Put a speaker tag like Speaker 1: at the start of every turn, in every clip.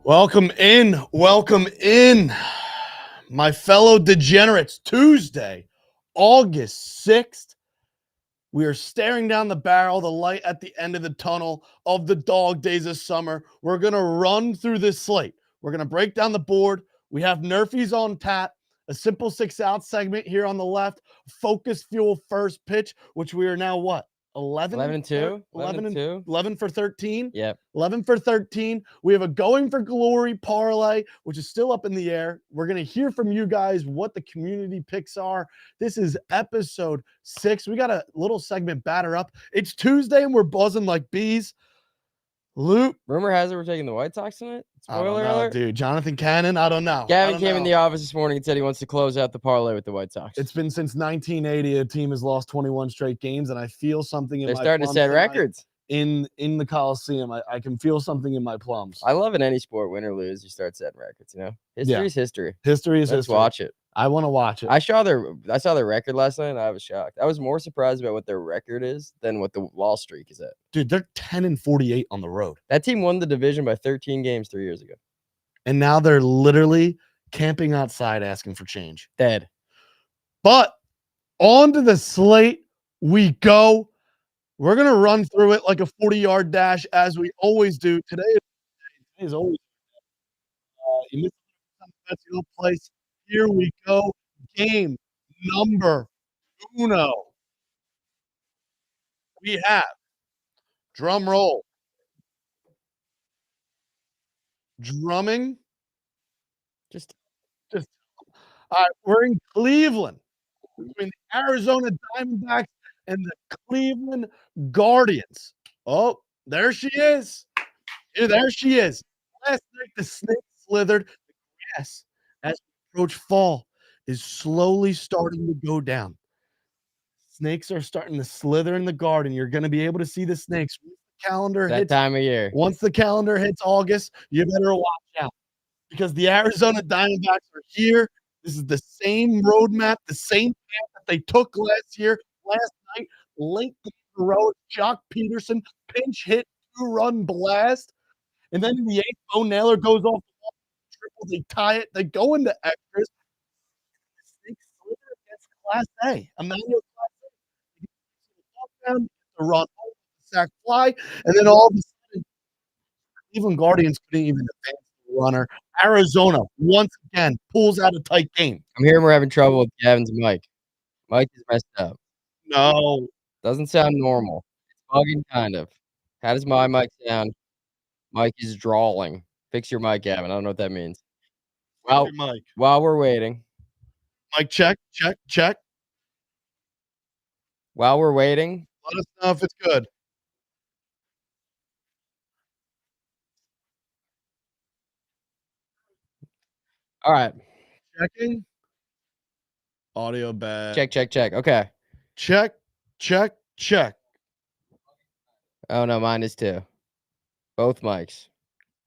Speaker 1: Welcome in, my fellow degenerates. Tuesday, August 6th. We are staring down the barrel, the light at the end of the tunnel of the dog days of summer. We're going to run through this slate. We're going to break down the board. We have Nerfies on tap, a simple 6-out segment here on the left, focus fuel first pitch, which we are now what? 11 for 13.
Speaker 2: Yep.
Speaker 1: 11 for 13. We have a going for glory parlay, which is still up in the air. We're going to hear from you guys what the community picks are. This is episode 6. We got a little segment batter up. It's Tuesday and we're buzzing like bees. Luke.
Speaker 2: Rumor has it we're taking the White Sox tonight. Spoiler alert.
Speaker 1: Dude. Jonathan Cannon, I don't know.
Speaker 2: Gavin came in the office this morning and said he wants to close out the parlay with the White Sox.
Speaker 1: It's been since 1980 a team has lost 21 straight games, and I feel something in
Speaker 2: They're
Speaker 1: my
Speaker 2: starting to set records.
Speaker 1: In the Coliseum. I can feel something in my plums.
Speaker 2: I love in any sport, win or lose, you start setting records, you know? History's history.
Speaker 1: Let's
Speaker 2: history. Watch it.
Speaker 1: I want to watch it.
Speaker 2: I saw their record last night and I was shocked. I was more surprised about what their record is than what the loss streak is at.
Speaker 1: Dude, they're 10-48 on the road.
Speaker 2: That team won the division by 13 games 3 years ago.
Speaker 1: And now they're literally camping outside asking for change.
Speaker 2: Dead.
Speaker 1: But on to the slate we go. We're going to run through it like a 40-yard dash as we always do. Today is always you missed some place. Here we go. Game number uno. We have, drum roll, drumming.
Speaker 2: Just
Speaker 1: all right, we're in Cleveland between the Arizona Diamondbacks and the Cleveland Guardians. Oh, there she is. Yeah, there she is. Last night, the snake slithered. The grass, as we approach fall, is slowly starting to go down. Snakes are starting to slither in the garden. You're going to be able to see the snakes. Once the calendar
Speaker 2: that
Speaker 1: hits,
Speaker 2: time of year.
Speaker 1: Once the calendar hits August, you better watch out because the Arizona Diamondbacks are here. This is the same roadmap, the same path that they took last year. Last night, late in the road, Jock Peterson pinch hit 2-run blast. And then in the 8th, Bo Naylor goes off the wall, triple, they tie it, they go into extras. The Snakes slither against Class A. Emmanuel Class A. Down, the run, the sack fly, and then all of a sudden, Cleveland Guardians couldn't even advance the runner. Arizona, once again, pulls out a tight game.
Speaker 2: I'm hearing we're having trouble with Gavin's mic. Mike is messed up.
Speaker 1: No.
Speaker 2: Doesn't sound normal. It's bugging, kind of. How does my mic sound? Mike is drawling. Fix your mic, Gavin. I don't know what that means. Well, while we're waiting.
Speaker 1: Mic check.
Speaker 2: While we're waiting.
Speaker 1: Let us know if it's good.
Speaker 2: All right.
Speaker 1: Checking. Audio bad.
Speaker 2: Check. Okay.
Speaker 1: Check.
Speaker 2: Oh, no, mine is too. Both mics.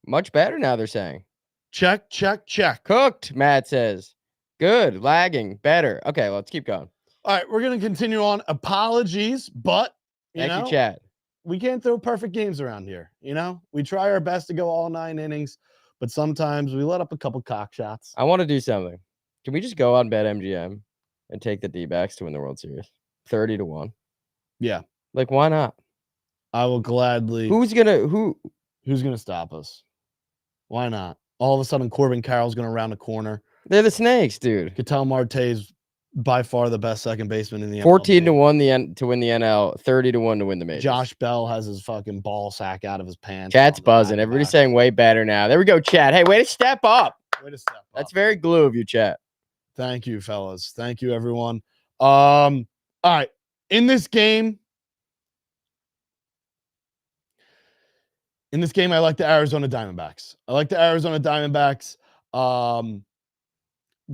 Speaker 2: Much better now, they're saying.
Speaker 1: Check.
Speaker 2: Cooked, Matt says. Good. Lagging. Better. Okay, let's keep going.
Speaker 1: All right, we're going to continue on. Apologies, but,
Speaker 2: Thank you, chat.
Speaker 1: We can't throw perfect games around here, you know? We try our best to go all 9 innings, but sometimes we let up a couple cock shots.
Speaker 2: I want to do something. Can we just go on BetMGM and take the D-backs to win the World Series? 30-1.
Speaker 1: Yeah.
Speaker 2: Like, why not?
Speaker 1: I will gladly.
Speaker 2: Who's gonna stop us?
Speaker 1: Why not? All of a sudden, Corbin Carroll's going to round a corner.
Speaker 2: They're the Snakes, dude.
Speaker 1: Ketel Marte's By far the best second baseman in the
Speaker 2: 14 to
Speaker 1: MLB.
Speaker 2: 1 to win the NL, 30 to 1 to win the majors.
Speaker 1: Josh Bell has his fucking ball sack out of his pants.
Speaker 2: Chat's buzzing. Everybody's saying way better now. There we go, chat. Hey, way to step up.
Speaker 1: Way to step up.
Speaker 2: That's very glue of you, chat.
Speaker 1: Thank you, fellas. Thank you, everyone. All right. In this game, I like the Arizona Diamondbacks.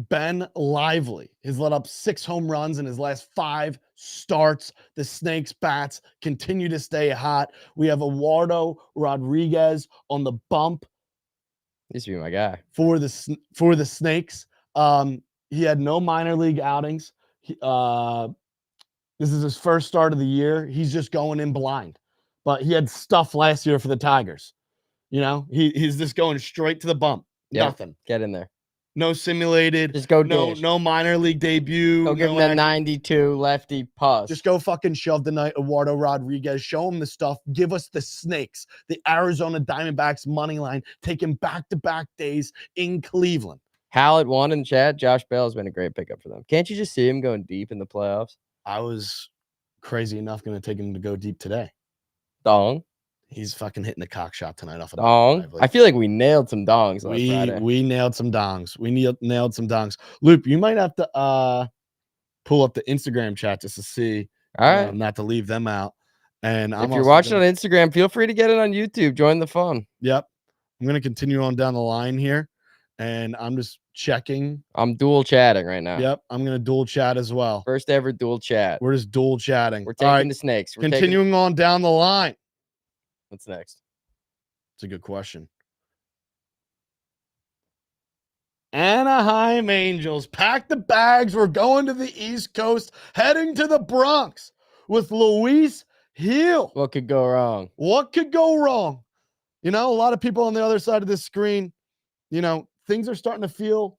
Speaker 1: Ben Lively has let up 6 home runs in his last 5 starts. The Snakes bats continue to stay hot. We have Eduardo Rodriguez on the bump.
Speaker 2: Used to be my guy.
Speaker 1: For the Snakes. He had no minor league outings. This is his first start of the year. He's just going in blind. But he had stuff last year for the Tigers. You know, he's just going straight to the bump. Yep. Nothing.
Speaker 2: Get in there.
Speaker 1: No simulated.
Speaker 2: Just go
Speaker 1: dish. No minor league debut.
Speaker 2: Go give him that 92 lefty puss.
Speaker 1: Just go fucking shove the night, Eduardo Rodriguez. Show him the stuff. Give us the Snakes, the Arizona Diamondbacks money line, taking back-to-back days in Cleveland.
Speaker 2: Hal at 1 in chat. Josh Bell has been a great pickup for them. Can't you just see him going deep in the playoffs?
Speaker 1: I was crazy enough going to take him to go deep today.
Speaker 2: Dong.
Speaker 1: He's fucking hitting the cock shot tonight off of
Speaker 2: dong. I feel like we nailed some dongs last Friday.
Speaker 1: We nailed some dongs. Nailed some dongs. Loop, you might have to pull up the Instagram chat just to see.
Speaker 2: All right.
Speaker 1: Not to leave them out. And
Speaker 2: if you're watching on Instagram, feel free to get it on YouTube. Join the fun.
Speaker 1: Yep. I'm going to continue on down the line here. And I'm just checking.
Speaker 2: I'm dual chatting right now.
Speaker 1: Yep. I'm going to dual chat as well.
Speaker 2: First ever dual chat.
Speaker 1: We're just dual chatting.
Speaker 2: We're taking the Snakes.
Speaker 1: Continuing on down the line.
Speaker 2: What's next?
Speaker 1: It's a good question. Anaheim Angels pack the bags. We're going to the East Coast, heading to the Bronx with Luis Gil.
Speaker 2: What could go wrong?
Speaker 1: What could go wrong? You know, a lot of people on the other side of this screen, you know, things are starting to feel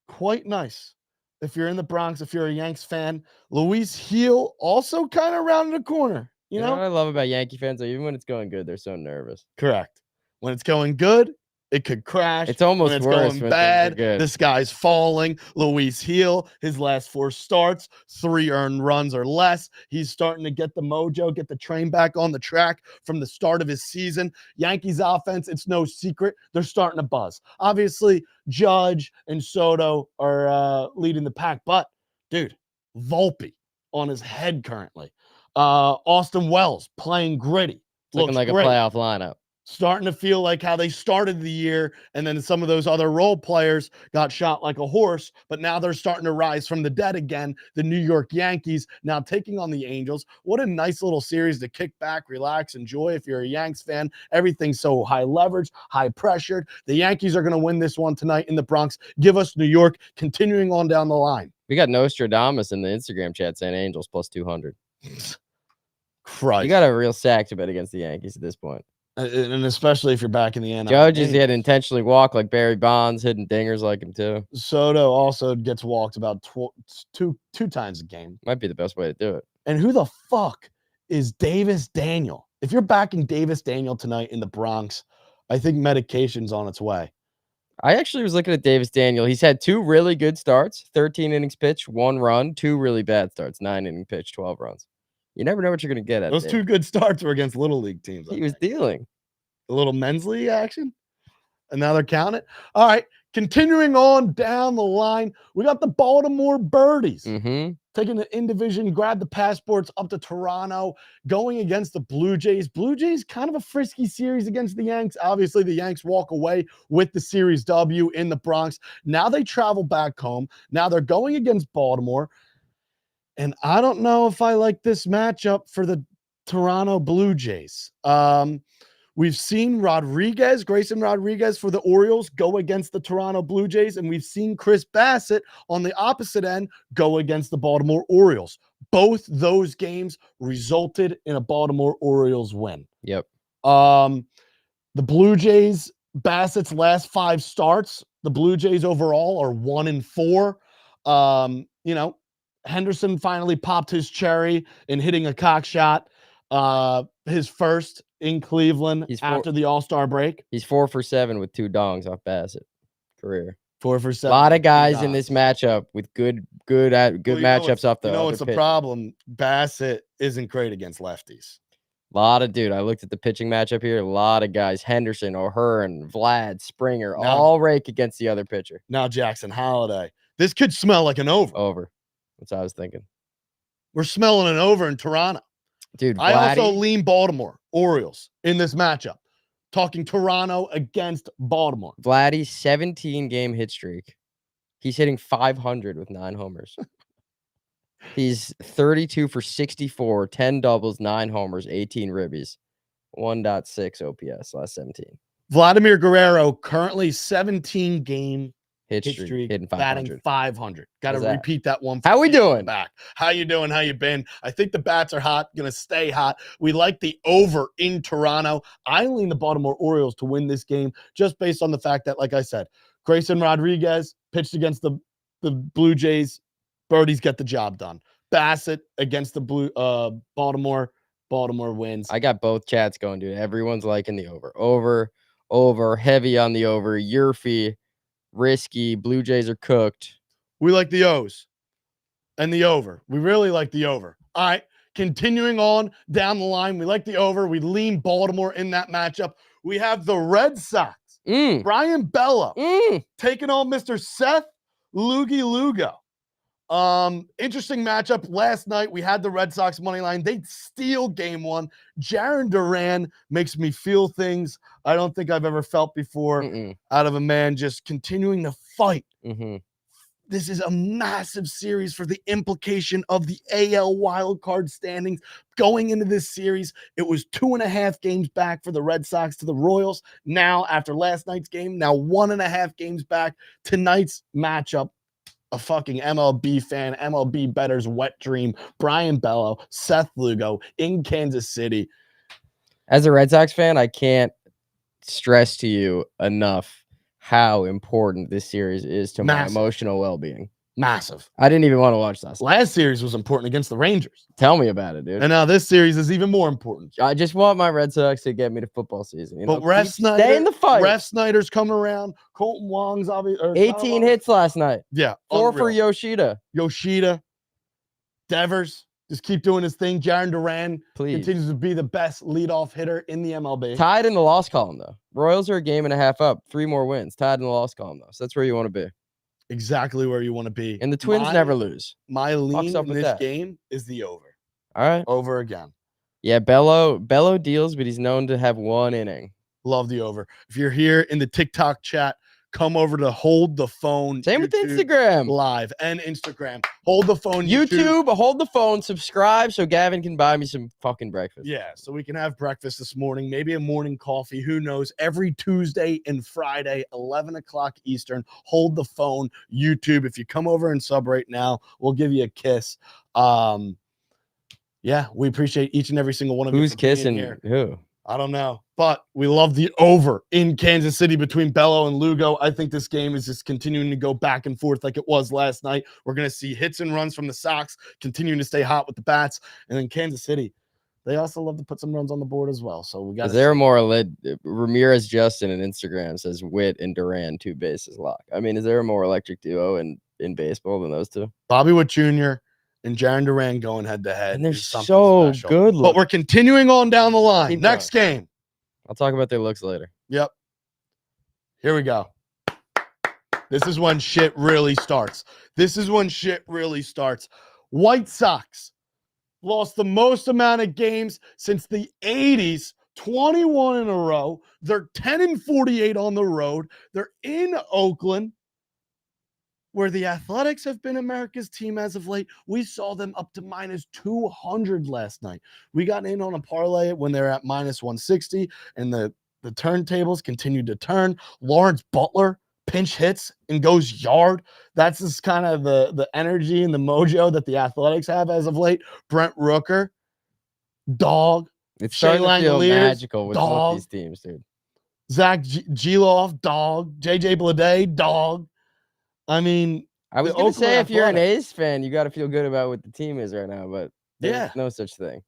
Speaker 1: quite nice. If you're in the Bronx, if you're a Yanks fan, Luis Gil also kind of rounded the corner. You know
Speaker 2: what I love about Yankee fans? Even when it's going good, they're so nervous.
Speaker 1: Correct. When it's going good, it could crash.
Speaker 2: It's almost
Speaker 1: when it's
Speaker 2: worse
Speaker 1: going
Speaker 2: when
Speaker 1: bad.
Speaker 2: Good.
Speaker 1: The sky's falling. Luis Gil, his last 4 starts, 3 earned runs or less. He's starting to get the mojo, get the train back on the track from the start of his season. Yankees offense, it's no secret. They're starting to buzz. Obviously, Judge and Soto are leading the pack. But, dude, Volpe on his head currently. Austin Wells playing gritty.
Speaker 2: Looking like great. A playoff lineup.
Speaker 1: Starting to feel like how they started the year, and then some of those other role players got shot like a horse, but now they're starting to rise from the dead again. The New York Yankees now taking on the Angels. What a nice little series to kick back, relax, enjoy if you're a Yanks fan. Everything's so high leverage, high pressured. The Yankees are going to win this one tonight in the Bronx. Give us New York, continuing on down the line.
Speaker 2: We got Nostradamus in the Instagram chat saying Angels plus 200.
Speaker 1: Christ.
Speaker 2: You got a real sack to bet against the Yankees at this point.
Speaker 1: And especially if you're back in the end.
Speaker 2: Judges, he had intentionally walk like Barry Bonds, hitting dingers like him too.
Speaker 1: Soto also gets walked about two times a game.
Speaker 2: Might be the best way to do it.
Speaker 1: And who the fuck is Davis Daniel? If you're backing Davis Daniel tonight in the Bronx, I think medication's on its way.
Speaker 2: I actually was looking at Davis Daniel. He's had 2 really good starts, 13 innings pitched, 1 run, 2 really bad starts, 9 innings pitched, 12 runs. You never know what you're going to get at.
Speaker 1: Those 2 good starts were against little league teams.
Speaker 2: He was dealing
Speaker 1: a little men's league action, and now they're counting it. All right, continuing on down the line, we got the Baltimore Birdies taking the in-division, grab the passports up to Toronto, going against the Blue Jays. Blue Jays, kind of a frisky series against the Yanks. Obviously, the Yanks walk away with the Series W in the Bronx. Now they travel back home. Now they're going against Baltimore. And I don't know if I like this matchup for the Toronto Blue Jays. We've seen Grayson Rodriguez for the Orioles go against the Toronto Blue Jays, and we've seen Chris Bassett on the opposite end go against the Baltimore Orioles. Both those games resulted in a Baltimore Orioles win.
Speaker 2: Yep.
Speaker 1: The Blue Jays, Bassett's last 5 starts, the Blue Jays overall are 1-4. You know, Henderson finally popped his cherry in hitting a cock shot, his first in Cleveland after the All-Star break.
Speaker 2: He's 4 for 7 with 2 dongs off Bassett career.
Speaker 1: 4 for 7.
Speaker 2: A lot of guys in this matchup with good good matchups off the
Speaker 1: You know
Speaker 2: other
Speaker 1: what's the
Speaker 2: pitchers.
Speaker 1: problem? Bassett isn't great against lefties.
Speaker 2: I looked at the pitching matchup here. A lot of guys, Henderson, O'Hearn, Vlad, Springer, all rake against the other pitcher.
Speaker 1: Now Jackson Holiday. This could smell like an over.
Speaker 2: Over. That's what I was thinking.
Speaker 1: We're smelling an over in Toronto.
Speaker 2: Dude,
Speaker 1: I also lean Baltimore Orioles in this matchup. Talking Toronto against Baltimore.
Speaker 2: Vladdy's 17-game hit streak. He's hitting 500 with 9 homers. He's 32 for 64, 10 doubles, 9 homers, 18 ribbies, 1.6 OPS last 17.
Speaker 1: Vladimir Guerrero currently 17-game hit streak,
Speaker 2: hitting 500.
Speaker 1: batting 500. Got to repeat that one.
Speaker 2: How we doing?
Speaker 1: Back. How you doing? How you been? I think the bats are hot. Going to stay hot. We like the over in Toronto. I lean the Baltimore Orioles to win this game just based on the fact that, like I said, Grayson Rodriguez pitched against the Blue Jays. Birdies get the job done. Bassett against the Baltimore. Baltimore wins.
Speaker 2: I got both chats going, dude. Everyone's liking the over. Over. Heavy on the over. Yerfy. Risky. Blue Jays are cooked.
Speaker 1: We like the O's and the over. We really like the over. All right. Continuing on down the line, we like the over. We lean Baltimore in that matchup. We have the Red Sox. Brian Bello taking on Mr. Seth Loogie Lugo. Interesting matchup. Last night we had the Red Sox money line. They steal game 1. Jarren Duran makes me feel things I don't think I've ever felt before out of a man just continuing to fight. This is a massive series for the implication of the AL wildcard standings. Going into this series, it was 2.5 games back for the Red Sox to the Royals. Now, after last night's game, now 1.5 games back. Tonight's matchup, a fucking MLB fan, MLB bettor's wet dream. Brian Bello, Seth Lugo in Kansas City.
Speaker 2: As a Red Sox fan, I can't stress to you enough how important this series is to my emotional well-being.
Speaker 1: Massive.
Speaker 2: I didn't even want to watch that.
Speaker 1: Last series was important against the Rangers.
Speaker 2: Tell me about it, dude.
Speaker 1: And now this series is even more important.
Speaker 2: I just want my Red Sox to get me to football season.
Speaker 1: But Ref Snyder,
Speaker 2: stay in the fight.
Speaker 1: Ref Snyder's coming around. Colton Wong's obviously
Speaker 2: 18 hits last night.
Speaker 1: Yeah.
Speaker 2: 4 for Yoshida.
Speaker 1: Devers. Just keep doing his thing. Jarren Duran continues to be the best leadoff hitter in the MLB.
Speaker 2: Tied in the loss column, though. Royals are a game and a half up. 3 more wins. Tied in the loss column, though. So that's where you want to be.
Speaker 1: Exactly where you want to be.
Speaker 2: And the Twins never lose.
Speaker 1: My lean in this game is the over.
Speaker 2: All right.
Speaker 1: Over again.
Speaker 2: Yeah, Bello deals, but he's known to have 1 inning.
Speaker 1: Love the over. If you're here in the TikTok chat, come over to Hold the Phone.
Speaker 2: Same with Instagram
Speaker 1: Live and Instagram. Hold the Phone.
Speaker 2: YouTube, Hold the Phone. Subscribe so Gavin can buy me some fucking breakfast.
Speaker 1: Yeah, so we can have breakfast this morning. Maybe a morning coffee. Who knows? Every Tuesday and Friday, 11 o'clock Eastern. Hold the Phone. YouTube. If you come over and sub right now, we'll give you a kiss. Yeah, we appreciate each and every single one of you.
Speaker 2: Who's kissing who?
Speaker 1: I don't know, but we love the over in Kansas City between Bello and Lugo. I think this game is just continuing to go back and forth like it was last night. We're going to see hits and runs from the Sox continuing to stay hot with the bats. And then Kansas City, they also love to put some runs on the board as well. So we got.
Speaker 2: Is there more Ramirez Justin on Instagram says Witt and Duran 2 bases lock. I mean, is there a more electric duo in baseball than those two?
Speaker 1: Bobby Witt Jr. and Jarren Duran going head to head.
Speaker 2: And they're so good.
Speaker 1: But we're continuing on down the line. Next game.
Speaker 2: I'll talk about their looks later.
Speaker 1: Yep. Here we go. This is when shit really starts. White Sox lost the most amount of games since the 80s, 21 in a row. They're 10-48 on the road. They're in Oakland, where the Athletics have been America's team as of late. We saw them up to -200 last night. We got in on a parlay when they're at -160, and the turntables continued to turn. Lawrence Butler pinch hits and goes yard. That's just kind of the energy and the mojo that the Athletics have as of late. Brent Rooker, dog.
Speaker 2: It's starting to feel magical with both these teams, dude.
Speaker 1: Zach Geloff, dog. JJ Bleday, dog. I mean,
Speaker 2: I was going to say, if you're an A's fan, you got to feel good about what the team is right now, but there's no such thing.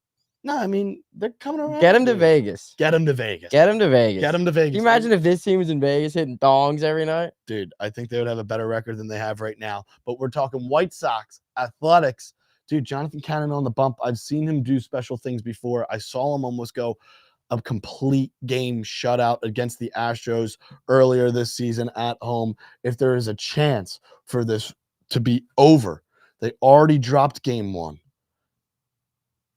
Speaker 1: No, I mean, they're coming around.
Speaker 2: Get him to
Speaker 1: dude.
Speaker 2: Vegas.
Speaker 1: Get him to Vegas.
Speaker 2: Get him to Vegas.
Speaker 1: Get him to
Speaker 2: Can
Speaker 1: Vegas.
Speaker 2: you imagine if this team was in Vegas hitting thongs every night?
Speaker 1: Dude, I think they would have a better record than they have right now. But we're talking White Sox, Athletics. Dude, Jonathan Cannon on the bump. I've seen him do special things before. I saw him almost go a complete game shutout against the Astros earlier this season at home. If there is a chance for this to be over, they already dropped game one.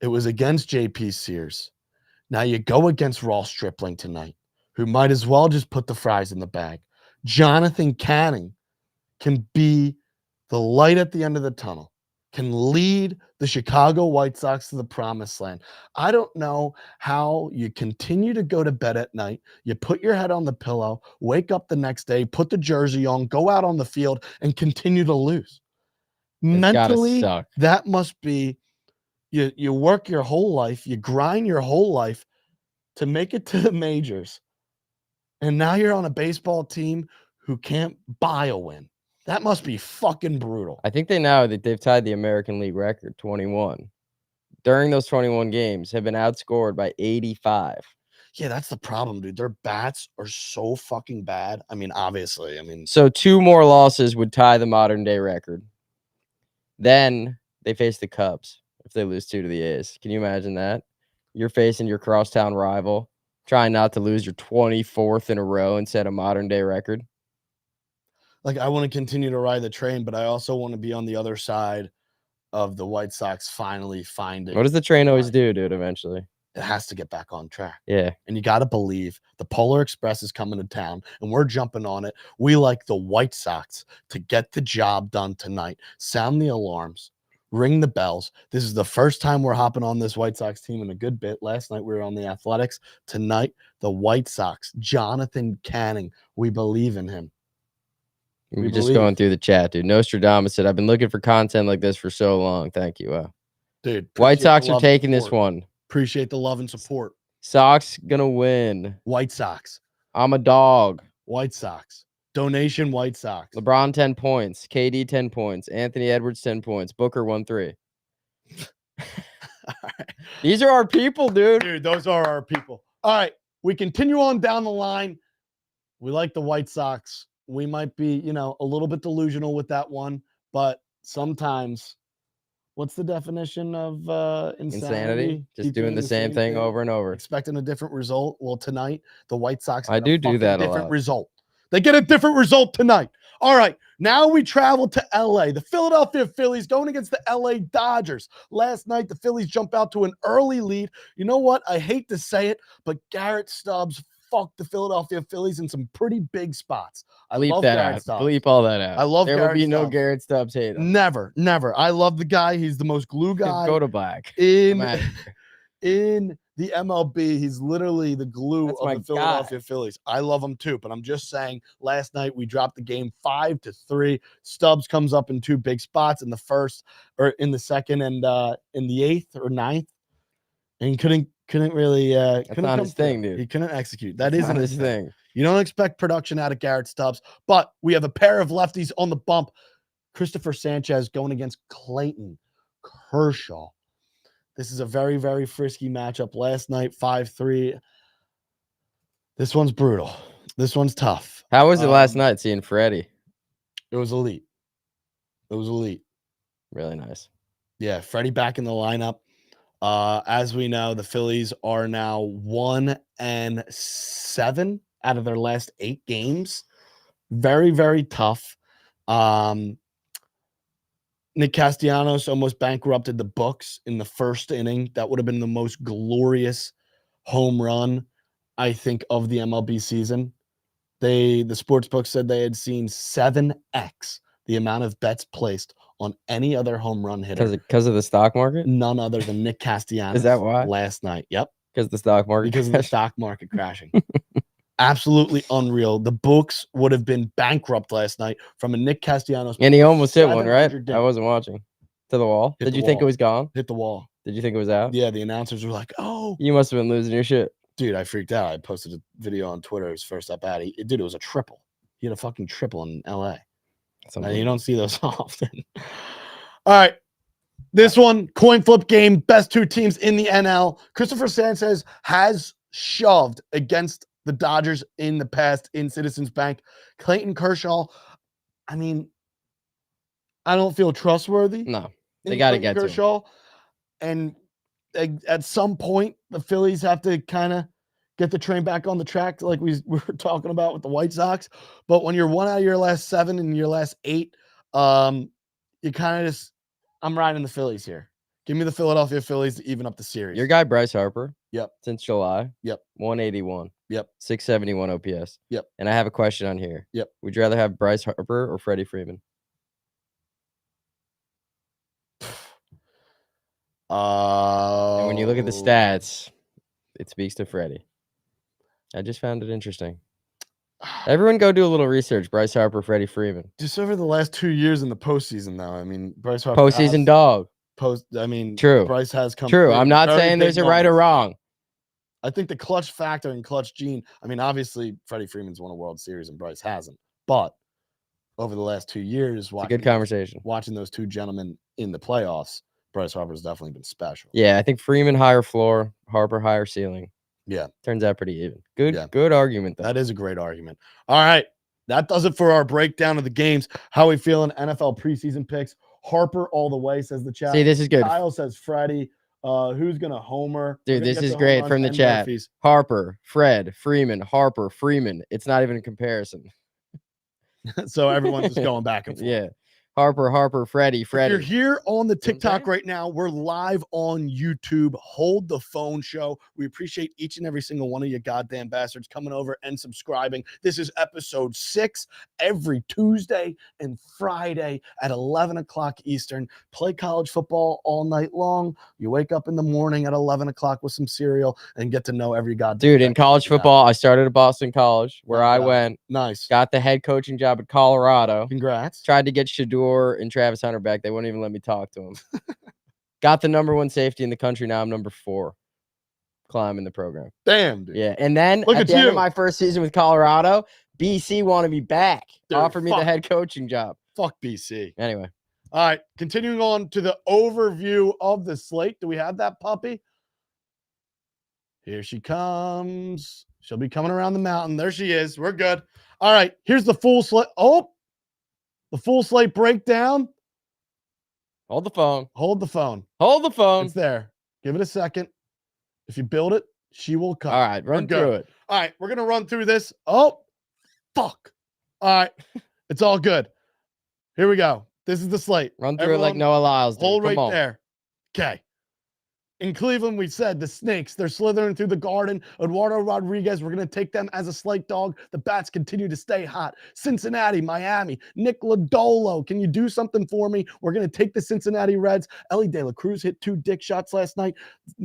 Speaker 1: It was against JP Sears. Now you go against Ross Stripling tonight, who might as well just put the fries in the bag. Jonathan Canning can be the light at the end of the tunnel, can lead the Chicago White Sox to the promised land. I don't know how you continue to go to bed at night. You put your head on the pillow, wake up the next day, put the jersey on, go out on the field, and continue to lose. Mentally, that must be, you work your whole life, you grind your whole life to make it to the majors. And now you're on a baseball team who can't buy a win. That must be fucking brutal.
Speaker 2: I think they've tied the American League record, 21. During those 21 games, have been outscored by 85.
Speaker 1: Yeah, that's the problem, dude. Their bats are so fucking bad. I mean, obviously,
Speaker 2: so 2 more losses would tie the modern day record. Then they face the Cubs if they lose 2 to the A's. Can you imagine that? You're facing your crosstown rival, trying not to lose your 24th in a row and set a modern day record.
Speaker 1: Like, I want to continue to ride the train, but I also want to be on the other side of the White Sox finally finding.
Speaker 2: What does the train always do, dude, eventually?
Speaker 1: It has to get back on track.
Speaker 2: Yeah.
Speaker 1: And you got to believe the Polar Express is coming to town and we're jumping on it. We like the White Sox to get the job done tonight. Sound the alarms, ring the bells. This is the first time we're hopping on this White Sox team in a good bit. Last night we were on the Athletics. Tonight, the White Sox, Jonathan Canning. We believe in him.
Speaker 2: We're just going through the chat, dude. Nostradamus said, I've been looking for content like this for so long. Thank you.
Speaker 1: Dude,
Speaker 2: White Sox are taking this one.
Speaker 1: Appreciate the love and support.
Speaker 2: Sox gonna win.
Speaker 1: White Sox.
Speaker 2: I'm a dog.
Speaker 1: White Sox. Donation White Sox.
Speaker 2: LeBron 10 points. KD 10 points. Anthony Edwards 10 points. Booker 1-3. These are our people, dude.
Speaker 1: Dude, those are our people. All right. We continue on down the line. We like the White Sox. We might be, a little bit delusional with that one, but sometimes, what's the definition of insanity?
Speaker 2: Just doing the same thing over and over.
Speaker 1: Expecting a different result. Well, tonight, the White Sox
Speaker 2: I do that a
Speaker 1: different result. They get a different result tonight. All right, now we travel to LA. The Philadelphia Phillies going against the LA Dodgers. Last night, the Phillies jump out to an early lead. You know what? I hate to say it, but Garrett Stubbs fucked the Philadelphia Phillies in some pretty big spots. I love Garrett Stubbs.
Speaker 2: Bleep all that out.
Speaker 1: I love
Speaker 2: there
Speaker 1: Garrett
Speaker 2: will be
Speaker 1: Stubbs.
Speaker 2: No Garrett Stubbs hate him.
Speaker 1: Never. I love the guy. He's the most glue guy.
Speaker 2: Go to black.
Speaker 1: In the MLB, he's literally the glue of the Philadelphia Phillies. I love him too, but I'm just saying, last night we dropped the game 5-3. Stubbs comes up in 2 big spots in the first, or in the second, and in the 8th or 9th, and couldn't really.
Speaker 2: That's not his thing, dude.
Speaker 1: He couldn't execute. That isn't
Speaker 2: his thing.
Speaker 1: You don't expect production out of Garrett Stubbs, but we have a pair of lefties on the bump. Christopher Sanchez going against Clayton Kershaw. This is a very, very frisky matchup. Last night, 5-3. This one's brutal. This one's tough.
Speaker 2: How was it last night seeing Freddie?
Speaker 1: It was elite.
Speaker 2: Really nice.
Speaker 1: Yeah, Freddie back in the lineup. As we know, the Phillies are now 1-7 out of their last 8 games. Very, very tough. Nick Castellanos almost bankrupted the books in the first inning. That would have been the most glorious home run, I think, of the MLB season. The sportsbook said they had seen 7x the amount of bets placed on any other home run hitter.
Speaker 2: Because of the stock market?
Speaker 1: None other than Nick Castellanos.
Speaker 2: Is that why?
Speaker 1: Last night. Yep.
Speaker 2: Because the stock market.
Speaker 1: Because of the stock market crashing. Absolutely unreal. The books would have been bankrupt last night from a Nick Castellanos.
Speaker 2: And he almost hit one, right? I wasn't watching. To the wall. Did you think it was gone?
Speaker 1: Hit the wall.
Speaker 2: Did you think it was out?
Speaker 1: Yeah, the announcers were like, oh.
Speaker 2: You must have been losing your shit.
Speaker 1: Dude, I freaked out. I posted a video on Twitter. His first up at it. Dude, it was a triple. He had a fucking triple in LA. And you don't see those often. All right. This one, coin flip game, best two teams in the NL. Christopher Sanchez has shoved against the Dodgers in the past in Citizens Bank. Clayton Kershaw, I mean, I don't feel trustworthy.
Speaker 2: No, they got to get
Speaker 1: Kershaw. And at some point, the Phillies have to kind of get the train back on the track, like we were talking about with the White Sox. But when you're 1 out of your last 7 and your last 8, you kind of just, I'm riding the Phillies here. Give me the Philadelphia Phillies to even up the series.
Speaker 2: Your guy Bryce Harper.
Speaker 1: Yep.
Speaker 2: Since July.
Speaker 1: Yep.
Speaker 2: 181.
Speaker 1: Yep.
Speaker 2: 671 OPS.
Speaker 1: Yep.
Speaker 2: And I have a question on here.
Speaker 1: Yep.
Speaker 2: Would you rather have Bryce Harper or Freddie Freeman? And when you look at the stats, it speaks to Freddie. I just found it interesting. Everyone go do a little research. Bryce Harper, Freddie Freeman.
Speaker 1: Just over the last 2 years in the postseason, though. I mean, Bryce Harper.
Speaker 2: Postseason dog.
Speaker 1: True. Bryce has come.
Speaker 2: True. I'm not saying there's a right or wrong.
Speaker 1: I think the clutch factor and clutch gene. I mean, obviously, Freddie Freeman's won a World Series and Bryce hasn't. But over the last 2 years,
Speaker 2: it's a good conversation.
Speaker 1: Watching those two gentlemen in the playoffs, Bryce Harper's definitely been special.
Speaker 2: Yeah, I think Freeman higher floor, Harper higher ceiling.
Speaker 1: Yeah.
Speaker 2: Turns out pretty even. Good argument, though.
Speaker 1: That is a great argument. All right. That does it for our breakdown of the games. How we feeling? NFL preseason picks. Harper all the way, says the chat.
Speaker 2: See, this is good.
Speaker 1: Kyle says Freddie. Who's going to homer?
Speaker 2: Dude, this is great from the chat. Nerfies. Harper, Fred, Freeman, Harper, Freeman. It's not even a comparison.
Speaker 1: So everyone's just going back and forth.
Speaker 2: Yeah. Harper, Freddie.
Speaker 1: If you're here on the TikTok right now, we're live on YouTube. Hold the phone show. We appreciate each and every single one of you goddamn bastards coming over and subscribing. This is episode 6 every Tuesday and Friday at 11 o'clock Eastern. Play college football all night long. You wake up in the morning at 11 o'clock with some cereal and get to know every goddamn.
Speaker 2: Dude, in college football, I started at Boston College where I went.
Speaker 1: Nice.
Speaker 2: Got the head coaching job at Colorado.
Speaker 1: Congrats.
Speaker 2: Tried to get Shador and Travis Hunter back. They wouldn't even let me talk to him. Got the #1 safety in the country. Now I'm number 4. Climbing the program.
Speaker 1: Damn, dude.
Speaker 2: Yeah. And then at the end of my first season with Colorado, BC wanted me back. Dude, offered me the head coaching job.
Speaker 1: Fuck BC.
Speaker 2: Anyway.
Speaker 1: All right. Continuing on to the overview of the slate. Do we have that puppy? Here she comes. She'll be coming around the mountain. There she is. We're good. All right. Here's the full slate. Oh, the full slate breakdown.
Speaker 2: Hold the phone.
Speaker 1: Hold the phone.
Speaker 2: Hold the phone.
Speaker 1: It's there. Give it a second. If you build it, she will come.
Speaker 2: All right. Run through it.
Speaker 1: All right. We're going to run through this. Oh, fuck. All right. It's all good. Here we go. This is the slate.
Speaker 2: Run through it like Noah Lyles did.
Speaker 1: Hold right there. Okay. In Cleveland, we said the Snakes, they're slithering through the Garden. Eduardo Rodriguez, we're going to take them as a slight dog. The Bats continue to stay hot. Cincinnati, Miami, Nick Lodolo, can you do something for me? We're going to take the Cincinnati Reds. Ellie De La Cruz hit 2 dick shots last night.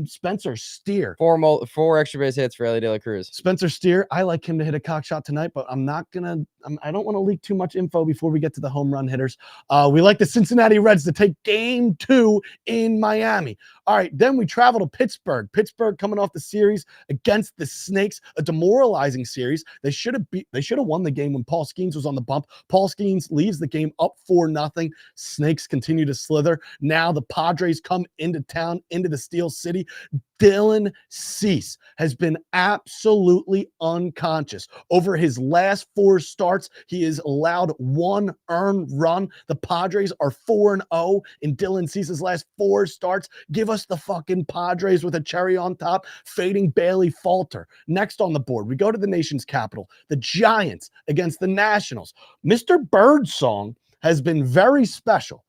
Speaker 1: Spencer Steer.
Speaker 2: 4 extra base hits for Ellie De La Cruz.
Speaker 1: Spencer Steer, I like him to hit a cock shot tonight, but I don't want to leak too much info before we get to the home run hitters. We like the Cincinnati Reds to take game 2 in Miami. All right, then we travel to Pittsburgh. Pittsburgh coming off the series against the Snakes, a demoralizing series. They should have won the game when Paul Skeens was on the bump. Paul Skeens leaves the game up 4-0. Snakes continue to slither. Now the Padres come into town, into the Steel City. Dylan Cease has been absolutely unconscious. Over his last 4 starts, he has allowed 1 earned run. The Padres are 4-0 in Dylan Cease's last 4 starts. Give us the fucking Padres with a cherry on top, fading Bailey Falter. Next on the board, we go to the nation's capital, the Giants against the Nationals. Mr. Birdsong has been very special.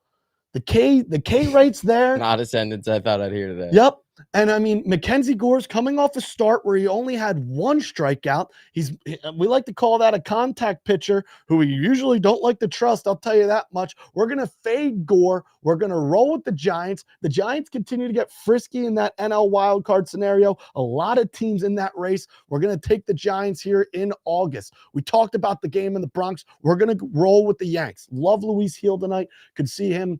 Speaker 1: The K rates there.
Speaker 2: Not a sentence I thought I'd hear today.
Speaker 1: Yep. And I mean, Mackenzie Gore's coming off a start where he only had 1 strikeout. We like to call that a contact pitcher who we usually don't like to trust. I'll tell you that much. We're going to fade Gore. We're going to roll with the Giants. The Giants continue to get frisky in that NL wildcard scenario. A lot of teams in that race. We're going to take the Giants here in August. We talked about the game in the Bronx. We're going to roll with the Yanks. Love Luis Hill tonight. Could see him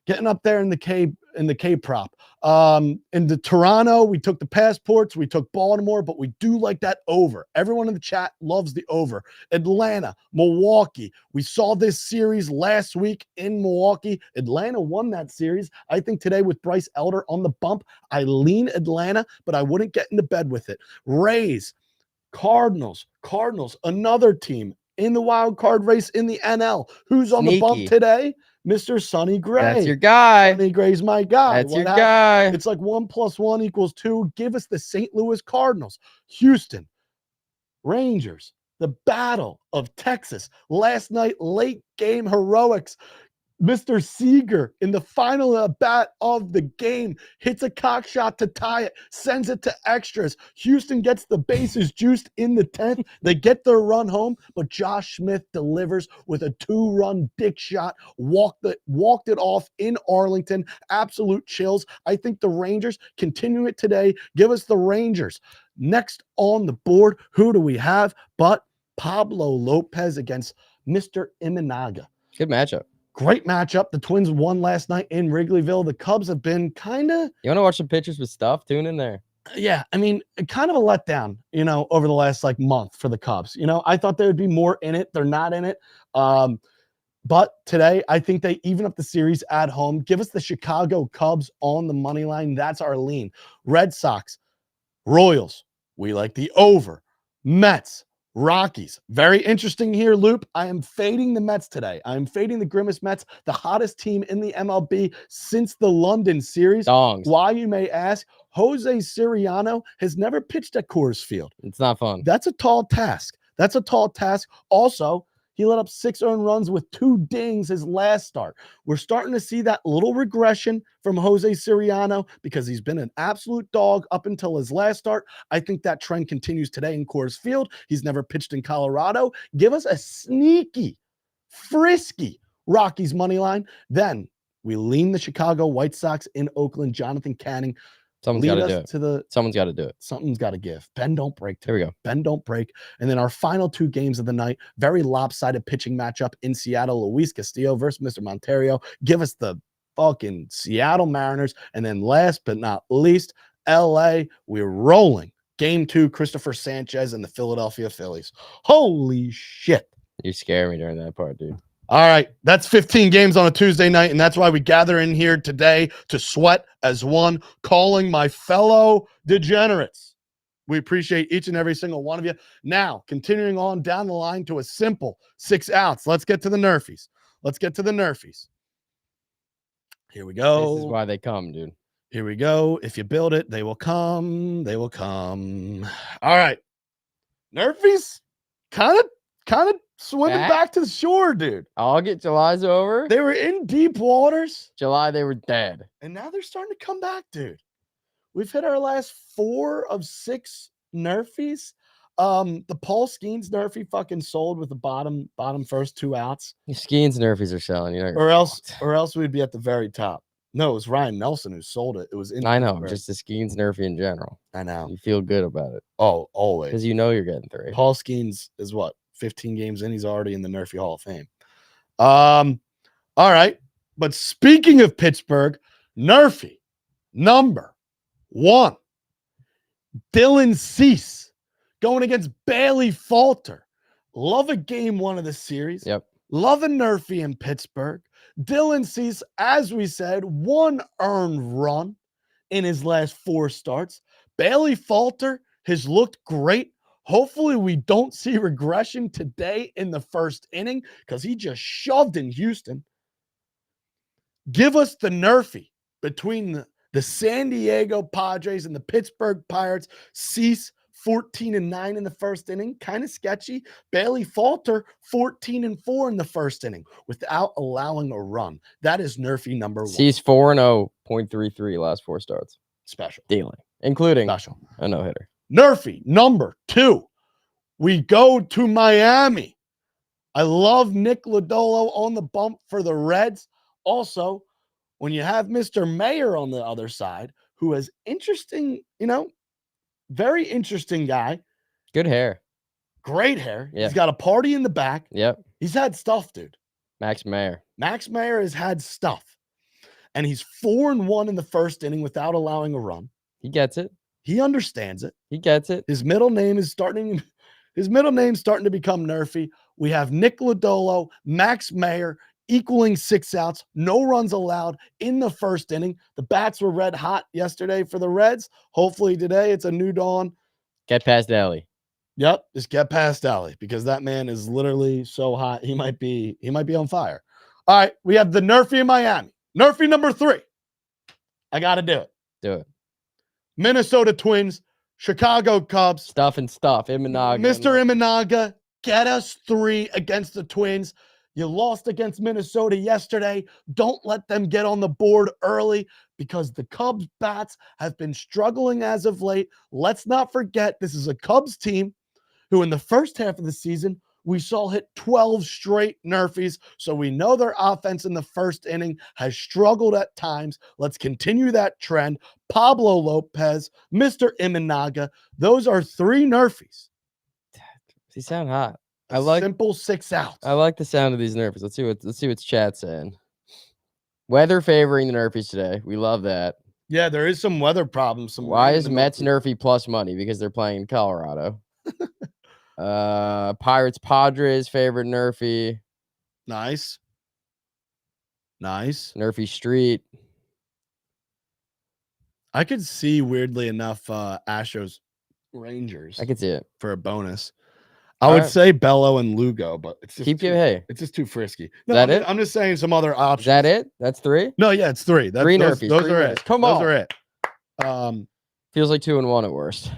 Speaker 1: getting up there in the K prop. In the Toronto, we took the passports, we took Baltimore, but we do like that over. Everyone in the chat loves the over. Atlanta, Milwaukee. We saw this series last week in Milwaukee. Atlanta won that series. I think today with Bryce Elder on the bump, I lean Atlanta, but I wouldn't get into bed with it. Rays, Cardinals, another team in the wild card race in the NL. Who's on the bump today? Mr. Sonny Gray.
Speaker 2: That's your guy.
Speaker 1: Sonny Gray's my guy.
Speaker 2: That's your guy.
Speaker 1: It's like 1 + 1 = 2. Give us the St. Louis Cardinals, Houston, Rangers, the Battle of Texas. Last night, late game heroics. Mr. Seager in the final at bat of the game hits a cock shot to tie it, sends it to extras. Houston gets the bases juiced in the 10th. They get their run home, but Josh Smith delivers with a 2-run dick shot, walked it off in Arlington. Absolute chills. I think the Rangers continue it today. Give us the Rangers. Next on the board, who do we have but Pablo Lopez against Mr. Imanaga?
Speaker 2: Good matchup.
Speaker 1: Great matchup. The Twins won last night in Wrigleyville. The Cubs have been kind of...
Speaker 2: You want to watch some pitchers with stuff? Tune in there.
Speaker 1: Yeah, I mean, kind of a letdown, over the last month for the Cubs. I thought there would be more in it. They're not in it. But today, I think they even up the series at home. Give us the Chicago Cubs on the money line. That's our lean. Red Sox, Royals. We like the over. Mets, Rockies. Very interesting here, Loop. I am fading the Mets today. I am fading the Grimace Mets, the hottest team in the MLB since the London series.
Speaker 2: Dongs.
Speaker 1: Why, you may ask? Jose Siriano has never pitched at Coors Field.
Speaker 2: It's not fun.
Speaker 1: That's a tall task. Also, he let up 6 earned runs with 2 dings his last start. We're starting to see that little regression from Jose Siriano because he's been an absolute dog up until his last start. I think that trend continues today in Coors Field. He's never pitched in Colorado. Give us a sneaky, frisky Rockies money line. Then we lean the Chicago White Sox in Oakland. Jonathan Canning.
Speaker 2: Someone's got to do it. Someone's got to do it.
Speaker 1: Something's got to give. Ben don't break.
Speaker 2: Here we go.
Speaker 1: Ben don't break. And then our final 2 games of the night, very lopsided pitching matchup in Seattle. Luis Castillo versus Mr. Monterio. Give us the fucking Seattle Mariners. And then last but not least, LA. We're rolling. Game 2, Christopher Sanchez and the Philadelphia Phillies. Holy shit.
Speaker 2: You scare me during that part, dude.
Speaker 1: All right, that's 15 games on a Tuesday night, and that's why we gather in here today to sweat as one, calling my fellow degenerates. We appreciate each and every single one of you. Now, continuing on down the line to a simple 6 outs. Let's get to the Nerfies. Here we go.
Speaker 2: This is why they come, dude.
Speaker 1: Here we go. If you build it, they will come. They will come. All right. Nerfies kind of swimming back to the shore, dude.
Speaker 2: August, July's over.
Speaker 1: They were in deep waters.
Speaker 2: July, they were dead.
Speaker 1: And now they're starting to come back, dude. We've hit our last 4 of 6 Nerfies. The Paul Skeens Nerfie fucking sold with the bottom first 2 outs.
Speaker 2: Skeens Nerfies are selling,
Speaker 1: or else we'd be at the very top. No, it was Ryan Nelson who sold it. It was
Speaker 2: I know, just the Skeens Nerfie in general.
Speaker 1: I know.
Speaker 2: You feel good about it.
Speaker 1: Oh, always.
Speaker 2: Because you know you're getting 3.
Speaker 1: Paul Skeens is what? 15 games in, he's already in the Nerfie Hall of Fame. All right. But speaking of Pittsburgh, Nerfie number 1, Dylan Cease going against Bailey Falter. Love a game 1 of the series.
Speaker 2: Yep.
Speaker 1: Love a Nerfie in Pittsburgh. Dylan Cease, as we said, 1 earned run in his last 4 starts. Bailey Falter has looked great. Hopefully we don't see regression today in the first inning because he just shoved in Houston. Give us the Nerfie between the San Diego Padres and the Pittsburgh Pirates. Cease 14-9 in the first inning, kind of sketchy. Bailey Falter 14-4 in the first inning without allowing a run. That is Nerfie number 1.
Speaker 2: Cease 4-0.33 last 4 starts.
Speaker 1: Special.
Speaker 2: Dealing, including
Speaker 1: special.
Speaker 2: A no-hitter.
Speaker 1: Nerfie number 2. We go to Miami. I love Nick Lodolo on the bump for the Reds. Also, when you have Mr. Mayer on the other side, who has interesting, very interesting guy.
Speaker 2: Good hair.
Speaker 1: Great hair.
Speaker 2: Yep.
Speaker 1: He's got a party in the back.
Speaker 2: Yep.
Speaker 1: He's had stuff, dude.
Speaker 2: Max Mayer.
Speaker 1: Max Mayer has had stuff. and he's 4-1 in the first inning without allowing a run.
Speaker 2: He gets it.
Speaker 1: He understands it.
Speaker 2: He gets it.
Speaker 1: His middle name's starting to become Nerfy. We have Nick Lodolo, Max Mayer equaling 6 outs, no runs allowed in the first inning. The bats were red hot yesterday for the Reds. Hopefully today it's a new dawn.
Speaker 2: Get past Alley.
Speaker 1: Yep, just get past Alley because that man is literally so hot. He might be on fire. All right, we have the Nerfy in Miami. Nerfy number 3. I got to do it.
Speaker 2: Do it.
Speaker 1: Minnesota Twins, Chicago Cubs.
Speaker 2: Stuff. Imanaga.
Speaker 1: Mr. Imanaga, get us 3 against the Twins. You lost against Minnesota yesterday. Don't let them get on the board early because the Cubs bats have been struggling as of late. Let's not forget this is a Cubs team who in the first half of the season we saw hit 12 straight Nerfies. So we know their offense in the first inning has struggled at times. Let's continue that trend. Pablo Lopez, Mr. Imanaga, those are 3 Nerfies.
Speaker 2: They sound hot.
Speaker 1: I like simple 6 outs.
Speaker 2: I like the sound of these Nerfies. Let's see what's chat saying. Weather favoring the Nerfies today. We love that.
Speaker 1: Yeah, there is some weather problems.
Speaker 2: Why is Mets Nerfy plus money? Because they're playing in Colorado. Pirates Padres favorite Nerfy.
Speaker 1: Nice.
Speaker 2: Nerfy Street.
Speaker 1: I could see weirdly enough Astros Rangers.
Speaker 2: I could see it
Speaker 1: for a bonus. I would say Bello and Lugo, but it's just it's just too frisky. No, I'm just saying some other options.
Speaker 2: Is that it? That's 3?
Speaker 1: No, yeah, it's 3.
Speaker 2: 3 Nerfies.
Speaker 1: Those are it.
Speaker 2: Come on.
Speaker 1: Those are it.
Speaker 2: Feels like 2-1 at worst.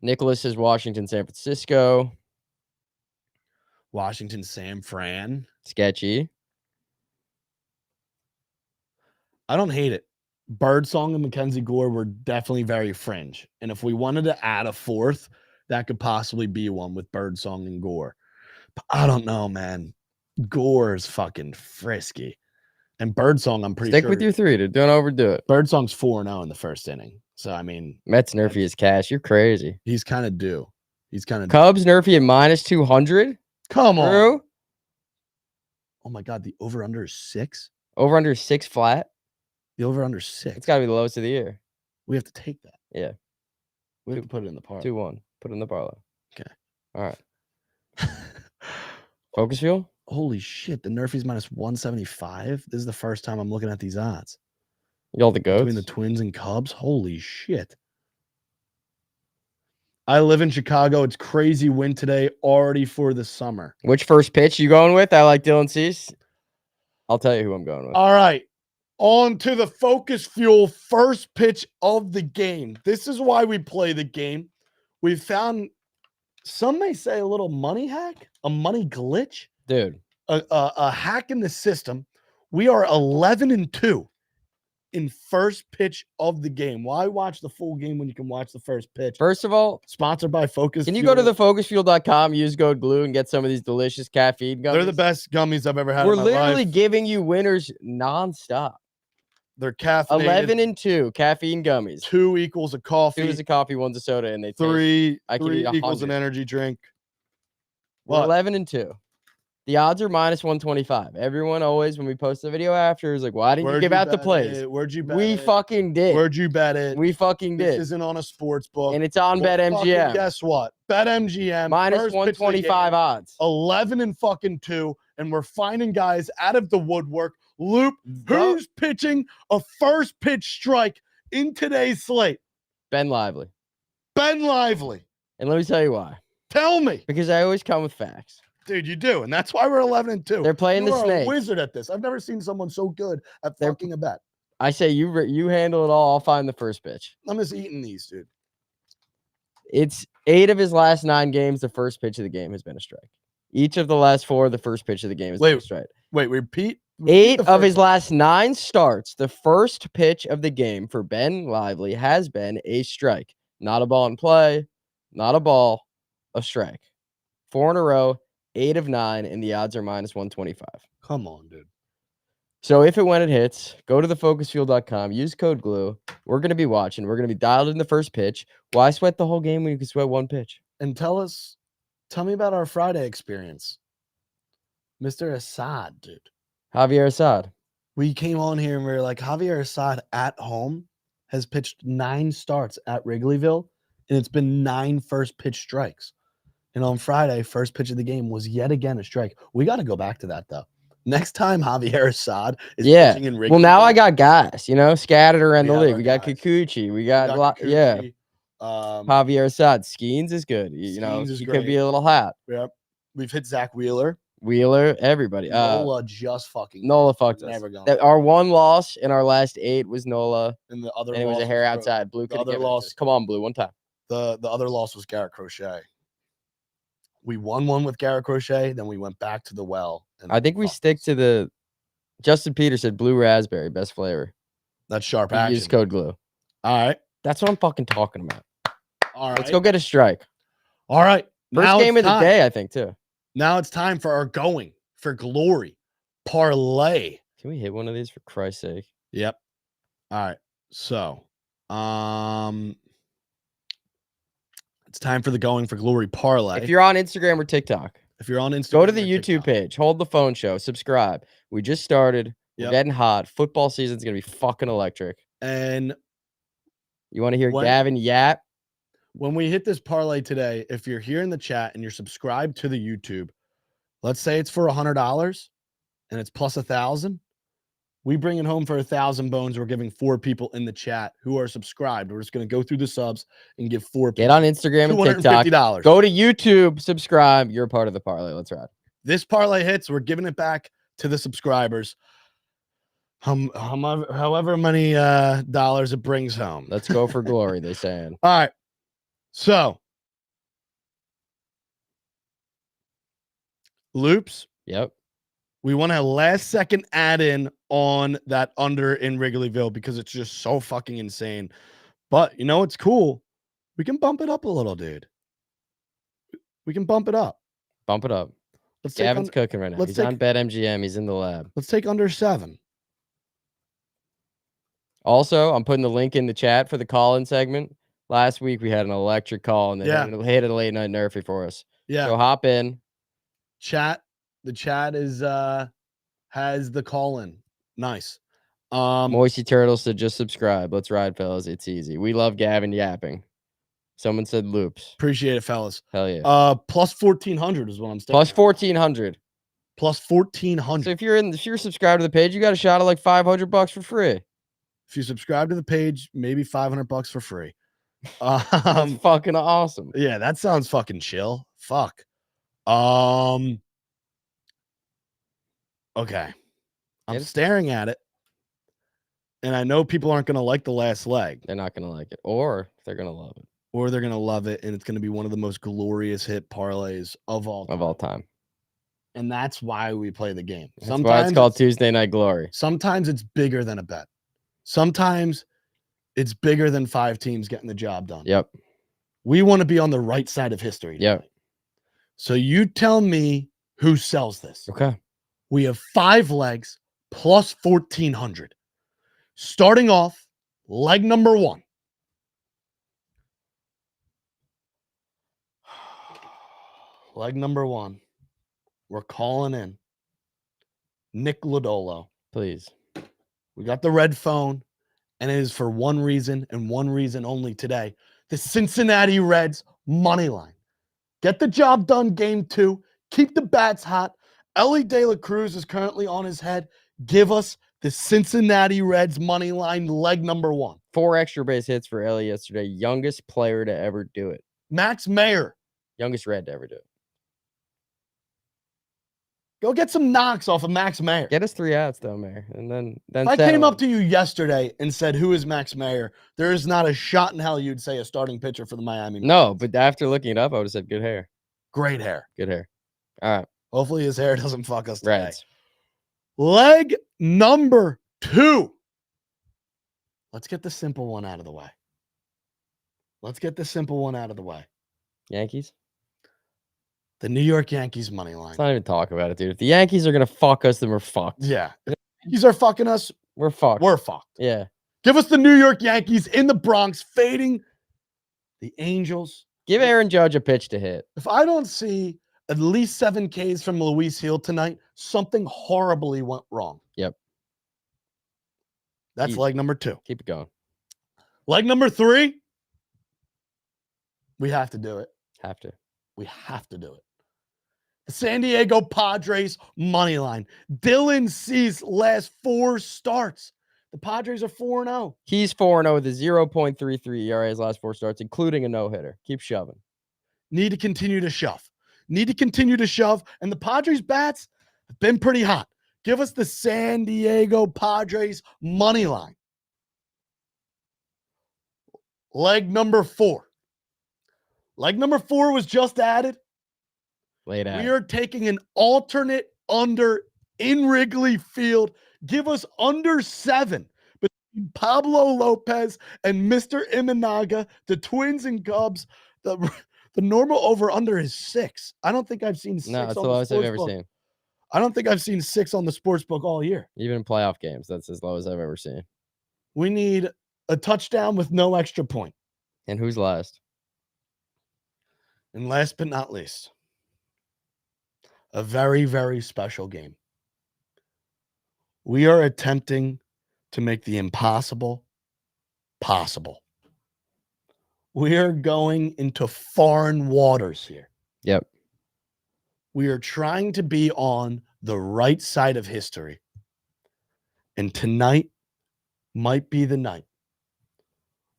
Speaker 2: Nicholas is Washington, San Francisco.
Speaker 1: Washington, San Fran.
Speaker 2: Sketchy.
Speaker 1: I don't hate it. Birdsong and Mackenzie Gore were definitely very fringe. And if we wanted to add a 4th, that could possibly be one with Birdsong and Gore. But I don't know, man. Gore is fucking frisky. And Birdsong, I'm pretty sure.
Speaker 2: Stick with your 3, dude. Don't overdo it.
Speaker 1: Birdsong's 4-0 in the first inning. So, I mean.
Speaker 2: Mets Nerfy is cash. You're crazy.
Speaker 1: He's kind of due.
Speaker 2: Cubs Nerfy at minus 200.
Speaker 1: Come on.
Speaker 2: Drew?
Speaker 1: Oh, my God. The over-under is 6?
Speaker 2: Over-under 6 flat?
Speaker 1: The over-under 6.
Speaker 2: It's got to be the lowest of the year.
Speaker 1: We have to take that.
Speaker 2: Yeah.
Speaker 1: We have to put it in the parlay.
Speaker 2: 2-1. Put it in the parlay.
Speaker 1: Okay.
Speaker 2: All right. Focus Fuel?
Speaker 1: Holy shit. The Nerfies minus 175. This is the first time I'm looking at these odds.
Speaker 2: Y'all the goats?
Speaker 1: Between the Twins and Cubs. Holy shit. I live in Chicago. It's crazy wind today already for the summer.
Speaker 2: Which first pitch you going with? I like Dylan Cease. I'll tell you who I'm going with.
Speaker 1: All right. On to the Focus Fuel first pitch of the game. This is why we play the game. We've found, some may say, a little money hack, a money glitch.
Speaker 2: Dude.
Speaker 1: A hack in the system. We are 11-2 in first pitch of the game. Why watch the full game when you can watch the first pitch?
Speaker 2: First of all,
Speaker 1: sponsored by Focus
Speaker 2: Can you
Speaker 1: Fuel.
Speaker 2: go to the focusfuel.com, use code GLUE, and get some of these delicious caffeine gummies?
Speaker 1: They're the best gummies I've ever had.
Speaker 2: We're
Speaker 1: in my
Speaker 2: literally
Speaker 1: life.
Speaker 2: giving you winners nonstop.
Speaker 1: They're caffeinated.
Speaker 2: 11-2 caffeine gummies.
Speaker 1: 2 equals a coffee.
Speaker 2: 2 is a coffee, 1's a soda, and they
Speaker 1: 3
Speaker 2: I can eat
Speaker 1: equals
Speaker 2: 100.
Speaker 1: an energy drink.
Speaker 2: We're
Speaker 1: What?
Speaker 2: 11-2. The odds are minus 125. Everyone always, when we post the video after, is like, why didn't you give out the plays?
Speaker 1: Where'd you bet
Speaker 2: We
Speaker 1: it?
Speaker 2: fucking did.
Speaker 1: Where'd you bet it?
Speaker 2: We fucking
Speaker 1: This
Speaker 2: did.
Speaker 1: isn't on a sports book.
Speaker 2: And it's on BetMGM.
Speaker 1: Guess what? BetMGM.
Speaker 2: Minus
Speaker 1: first pitch of the
Speaker 2: 125
Speaker 1: game,
Speaker 2: odds.
Speaker 1: 11-2. And we're finding guys out of the woodwork. Loop, who's pitching a first pitch strike in today's slate?
Speaker 2: Ben Lively.
Speaker 1: Ben Lively.
Speaker 2: And let me tell you why.
Speaker 1: Tell me.
Speaker 2: Because I always come with facts.
Speaker 1: Dude, you do. And that's why we're 11-2.
Speaker 2: They're playing
Speaker 1: you
Speaker 2: the
Speaker 1: are
Speaker 2: Snakes.
Speaker 1: a wizard at this. I've never seen someone so good at fucking a bet.
Speaker 2: I say you handle it all. I'll find the first pitch.
Speaker 1: I'm just eating these, dude.
Speaker 2: It's 8 of his last 9 games. The first pitch of the game has been a strike. Each of the last 4, the first pitch of the game has been a strike.
Speaker 1: Wait, repeat
Speaker 2: 8 of his last 9 starts, the first pitch of the game for Ben Lively has been a strike. Not a ball in play, not a ball, a strike. 4 in a row, 8 of 9, and the odds are minus 125.
Speaker 1: Come on, dude.
Speaker 2: So if and when it hits, go to thefocusfuel.com, use code GLUE. We're going to be watching. We're going to be dialed in the first pitch. Why sweat the whole game when you can sweat one pitch?
Speaker 1: And tell me about our Friday experience. Mr. Assad, dude.
Speaker 2: Javier Assad.
Speaker 1: We came on here and we were like, Javier Assad at home has pitched 9 starts at Wrigleyville, and it's been 9 first pitch strikes. And on Friday, first pitch of the game was yet again a strike. We got to go back to that, though. Next time Javier Assad is pitching in Wrigleyville.
Speaker 2: Well, now I got guys, scattered around the
Speaker 1: have
Speaker 2: league.
Speaker 1: our
Speaker 2: We got
Speaker 1: guys.
Speaker 2: Kikuchi. We got
Speaker 1: Kikuchi,
Speaker 2: Javier Assad. Skeens is good.
Speaker 1: Skeens is
Speaker 2: he
Speaker 1: great.
Speaker 2: could be a little hot.
Speaker 1: Yep. We've hit Zach Wheeler.
Speaker 2: Everybody.
Speaker 1: Nola just fucking
Speaker 2: Nola fucked us.
Speaker 1: never gone.
Speaker 2: Our one loss in our last 8 was Nola,
Speaker 1: And the other
Speaker 2: and it was a hair outside. Blue could have given it to us. Come on, Blue, one time.
Speaker 1: The other loss was Garrett Crochet. We won one with Garrett Crochet, then we went back to the well. And
Speaker 2: I think we stick to the Justin Peters said blue raspberry, best flavor.
Speaker 1: That's sharp
Speaker 2: We
Speaker 1: action.
Speaker 2: use code GLUE.
Speaker 1: All right.
Speaker 2: That's what I'm fucking talking about.
Speaker 1: All right.
Speaker 2: Let's go get a strike.
Speaker 1: All right.
Speaker 2: First game of the day, I think, too.
Speaker 1: Now it's time for our going for glory parlay.
Speaker 2: Can we hit one of these for Christ's sake?
Speaker 1: Yep. All right. So, it's time for the going for glory parlay.
Speaker 2: If you're on Instagram or TikTok, go to the YouTube page, hold the phone show, subscribe. We just started. We're getting hot. Football season's going to be fucking electric.
Speaker 1: And
Speaker 2: you want to hear Gavin yap?
Speaker 1: When we hit this parlay today, if you're here in the chat and you're subscribed to the YouTube, let's say it's for $100 and it's plus 1,000. We bring it home for 1,000 bones. We're giving 4 people in the chat who are subscribed. We're just going to go through the subs and give 4 people.
Speaker 2: Get on Instagram and TikTok. Go to YouTube, subscribe. You're part of the parlay. Let's ride.
Speaker 1: This parlay hits. We're giving it back to the subscribers. However many dollars it brings home.
Speaker 2: Let's go for glory, they saying.
Speaker 1: All right. So, loops.
Speaker 2: Yep.
Speaker 1: We want a last second add in on that under in Wrigleyville because it's just so fucking insane. But it's cool. We can bump it up a little, dude. We can bump it up.
Speaker 2: Bump it up. Gavin's cooking right now. He's on BetMGM. He's in the lab.
Speaker 1: Let's take under 7.
Speaker 2: Also, I'm putting the link in the chat for the call-in segment. Last week we had an electric call and they hit a late night Nerfie for us.
Speaker 1: Yeah.
Speaker 2: So hop in.
Speaker 1: Chat. The chat is has the call in. Nice.
Speaker 2: Moisty Turtle said just subscribe. Let's ride, fellas. It's easy. We love Gavin yapping. Someone said loops.
Speaker 1: Appreciate it, fellas.
Speaker 2: Hell yeah.
Speaker 1: Plus 1,400 is what I'm saying.
Speaker 2: Plus 1,400.
Speaker 1: Plus 1,400.
Speaker 2: So if you're subscribed to the page, you got a shot at like $500 for free.
Speaker 1: If you subscribe to the page, maybe $500 for free.
Speaker 2: That's fucking awesome.
Speaker 1: Yeah, that sounds fucking chill. Fuck. Okay. I'm staring at it. And I know people aren't going to like the last leg.
Speaker 2: They're not going to like it. Or they're going to love it.
Speaker 1: Or they're going to love it. And it's going to be one of the most glorious hit parlays of all time. And that's why we play the game.
Speaker 2: That's why it's called Tuesday Night Glory.
Speaker 1: Sometimes it's bigger than a bet. Sometimes it's bigger than 5 teams getting the job done.
Speaker 2: Yep.
Speaker 1: We want to be on the right side of history.
Speaker 2: Yep.
Speaker 1: So you tell me who sells this.
Speaker 2: Okay.
Speaker 1: We have 5 legs plus 1,400. Starting off, leg number 1. Leg number 1. We're calling in Nick Lodolo.
Speaker 2: Please.
Speaker 1: We got the red phone, and it is for one reason and one reason only today. The Cincinnati Reds money line. Get the job done, game 2. Keep the bats hot. Ellie De La Cruz is currently on his head. Give us the Cincinnati Reds money line, leg number 1.
Speaker 2: 4 extra base hits for Ellie yesterday. Youngest player to ever do it.
Speaker 1: Max Mayer.
Speaker 2: Youngest Red to ever do it.
Speaker 1: Go get some knocks off of Max Mayer.
Speaker 2: Get us 3 outs, though, Mayer. And then
Speaker 1: if I came up to you yesterday and said, who is Max Mayer? There is not a shot in hell you'd say a starting pitcher for the Miami Marlins.
Speaker 2: No, but after looking it up, I would have said good hair.
Speaker 1: Great hair.
Speaker 2: Good hair. All right.
Speaker 1: Hopefully his hair doesn't fuck us today.
Speaker 2: Reds.
Speaker 1: Leg number 2. Let's get the simple one out of the way.
Speaker 2: Yankees?
Speaker 1: The New York Yankees money line.
Speaker 2: Let's not even talk about it, dude. If the Yankees are going to fuck us, then we're fucked.
Speaker 1: Yeah. If the Yankees are fucking us,
Speaker 2: we're fucked.
Speaker 1: We're fucked.
Speaker 2: Yeah.
Speaker 1: Give us the New York Yankees in the Bronx fading the Angels.
Speaker 2: Give Aaron Judge a pitch to hit.
Speaker 1: If I don't see at least 7 Ks from Luis Hill tonight, something horribly went wrong.
Speaker 2: Yep.
Speaker 1: That's
Speaker 2: Easy.
Speaker 1: leg number 2.
Speaker 2: Keep it going.
Speaker 1: Leg number 3. We have to do it.
Speaker 2: Have to.
Speaker 1: We have to do it. The San Diego Padres money line. Dylan Cease last 4 starts. The Padres are 4-0.
Speaker 2: He's 4-0 with a 0.33 ERA his last 4 starts, including a no-hitter. Keep shoving.
Speaker 1: Need to continue to shove. Need to continue to shove. And the Padres bats have been pretty hot. Give us the San Diego Padres money line. Leg number 4. Leg number 4 was just added.
Speaker 2: Late out.
Speaker 1: We are taking an alternate under in Wrigley Field. Give us under 7 between Pablo Lopez and Mr. Imanaga, the Twins and Cubs. The normal over-under is 6. I don't think I've seen 6
Speaker 2: No, it's the
Speaker 1: on the
Speaker 2: lowest I've
Speaker 1: sports
Speaker 2: ever
Speaker 1: book.
Speaker 2: seen.
Speaker 1: I don't think I've seen 6 on the sports book all year.
Speaker 2: Even in playoff games, that's as low as I've ever seen.
Speaker 1: We need a touchdown with no extra point.
Speaker 2: And who's last?
Speaker 1: And last but not least, a very, very special game. We are attempting to make the impossible possible. We are going into foreign waters here.
Speaker 2: Yep.
Speaker 1: We are trying to be on the right side of history. And tonight might be the night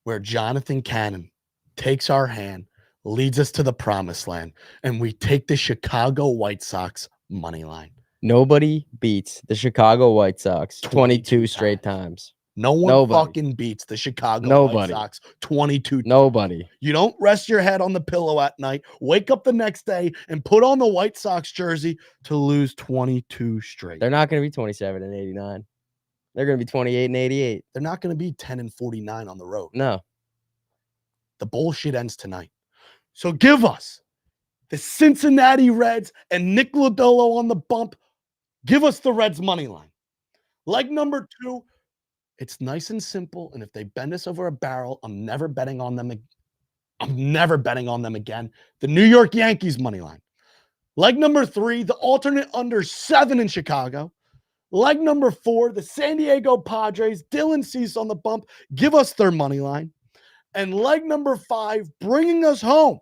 Speaker 1: where Jonathan Cannon takes our hand, leads us to the promised land, and we take the Chicago White Sox money line.
Speaker 2: Nobody beats the Chicago White Sox 22 straight times.
Speaker 1: No one fucking beats the Chicago White Sox 22 times.
Speaker 2: Nobody.
Speaker 1: You don't rest your head on the pillow at night, wake up the next day, and put on the White Sox jersey to lose 22 straight.
Speaker 2: They're not going to be 27 and 89. They're going to be 28 and 88.
Speaker 1: They're not going to be 10 and 49 on the road.
Speaker 2: No.
Speaker 1: The bullshit ends tonight. So give us the Cincinnati Reds and Nick Lodolo on the bump. Give us the Reds money line. Leg number 2, it's nice and simple. And if they bend us over a barrel, I'm never betting on them. I'm never betting on them again. The New York Yankees money line. Leg number 3, the alternate under 7 in Chicago. Leg number 4, the San Diego Padres, Dylan Cease on the bump. Give us their money line. And leg number 5, bringing us home,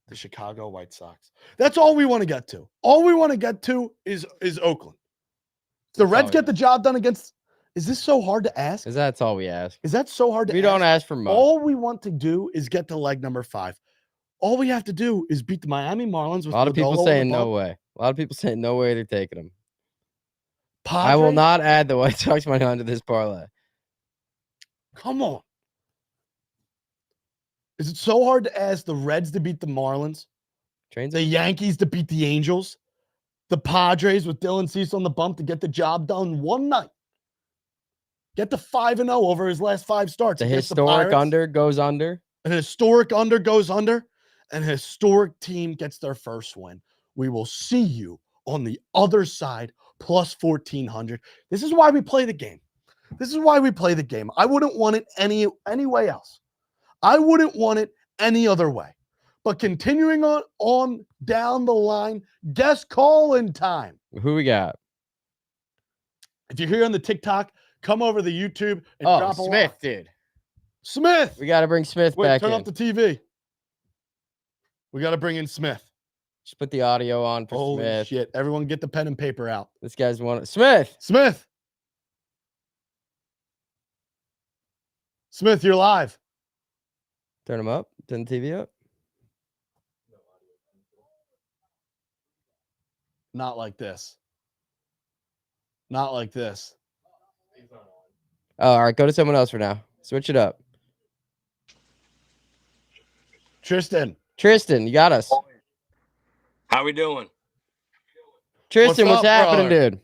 Speaker 1: the Chicago White Sox. That's all we want to get to. All we want to get to is Oakland. The Reds get the job done against. Is this so hard to ask?
Speaker 2: Because that's all we ask.
Speaker 1: Is that so hard to ask?
Speaker 2: We don't ask for much.
Speaker 1: All we want to do is get to leg number 5. All we have to do is beat the Miami Marlins. With
Speaker 2: a lot of people saying no way. A lot of people saying no way they're taking them. I will not add the White Sox money onto this parlay.
Speaker 1: Come on. Is it so hard to ask the Reds to beat the Marlins? The Yankees to beat the Angels? The Padres with Dylan Cease on the bump to get the job done one night? Get to 5-0 over his last 5 starts.
Speaker 2: The historic under goes under.
Speaker 1: An historic under goes under. An historic team gets their first win. We will see you on the other side, plus 1,400. This is why we play the game. This is why we play the game. I wouldn't want it any way else. I wouldn't want it any other way. But continuing on down the line, guest call-in time.
Speaker 2: Who we got?
Speaker 1: If you're here on the TikTok, come over to the YouTube and drop a
Speaker 2: Smith,
Speaker 1: line.
Speaker 2: dude.
Speaker 1: Smith.
Speaker 2: We got to bring Smith back
Speaker 1: turn
Speaker 2: in.
Speaker 1: up the TV. We got to bring in Smith.
Speaker 2: Just put the audio on for
Speaker 1: Holy
Speaker 2: Smith.
Speaker 1: shit. Everyone get the pen and paper out.
Speaker 2: This guy's one. Smith.
Speaker 1: Smith. Smith, you're live.
Speaker 2: Turn him up. Turn the TV up.
Speaker 1: Not like this. Not like this.
Speaker 2: Oh, all right. Go to someone else for now. Switch it up.
Speaker 1: Tristan,
Speaker 2: you got us.
Speaker 3: How we doing?
Speaker 2: Tristan, what's
Speaker 1: up,
Speaker 2: happening,
Speaker 1: brother?
Speaker 2: dude?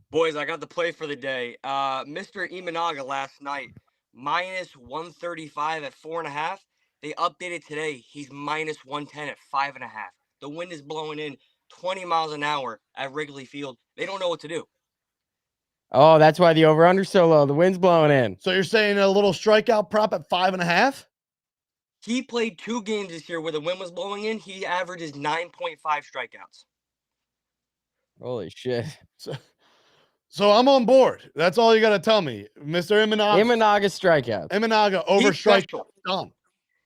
Speaker 3: Boys, I got the play for the day. Mr. Imanaga last night, minus 135 at 4.5. They updated today. He's minus 110 at 5.5. The wind is blowing in 20 miles an hour at Wrigley Field. They don't know what to do.
Speaker 2: Oh, that's why the over-under so low. The wind's blowing in.
Speaker 1: So you're saying a little strikeout prop at 5.5?
Speaker 3: He played 2 games this year where the wind was blowing in. He averages 9.5 strikeouts.
Speaker 2: Holy shit.
Speaker 1: So I'm on board. That's all you got to tell me, Mr. Imanaga.
Speaker 2: Imanaga strikeouts.
Speaker 1: Imanaga over
Speaker 3: He's
Speaker 1: strike.
Speaker 3: special.
Speaker 1: Done.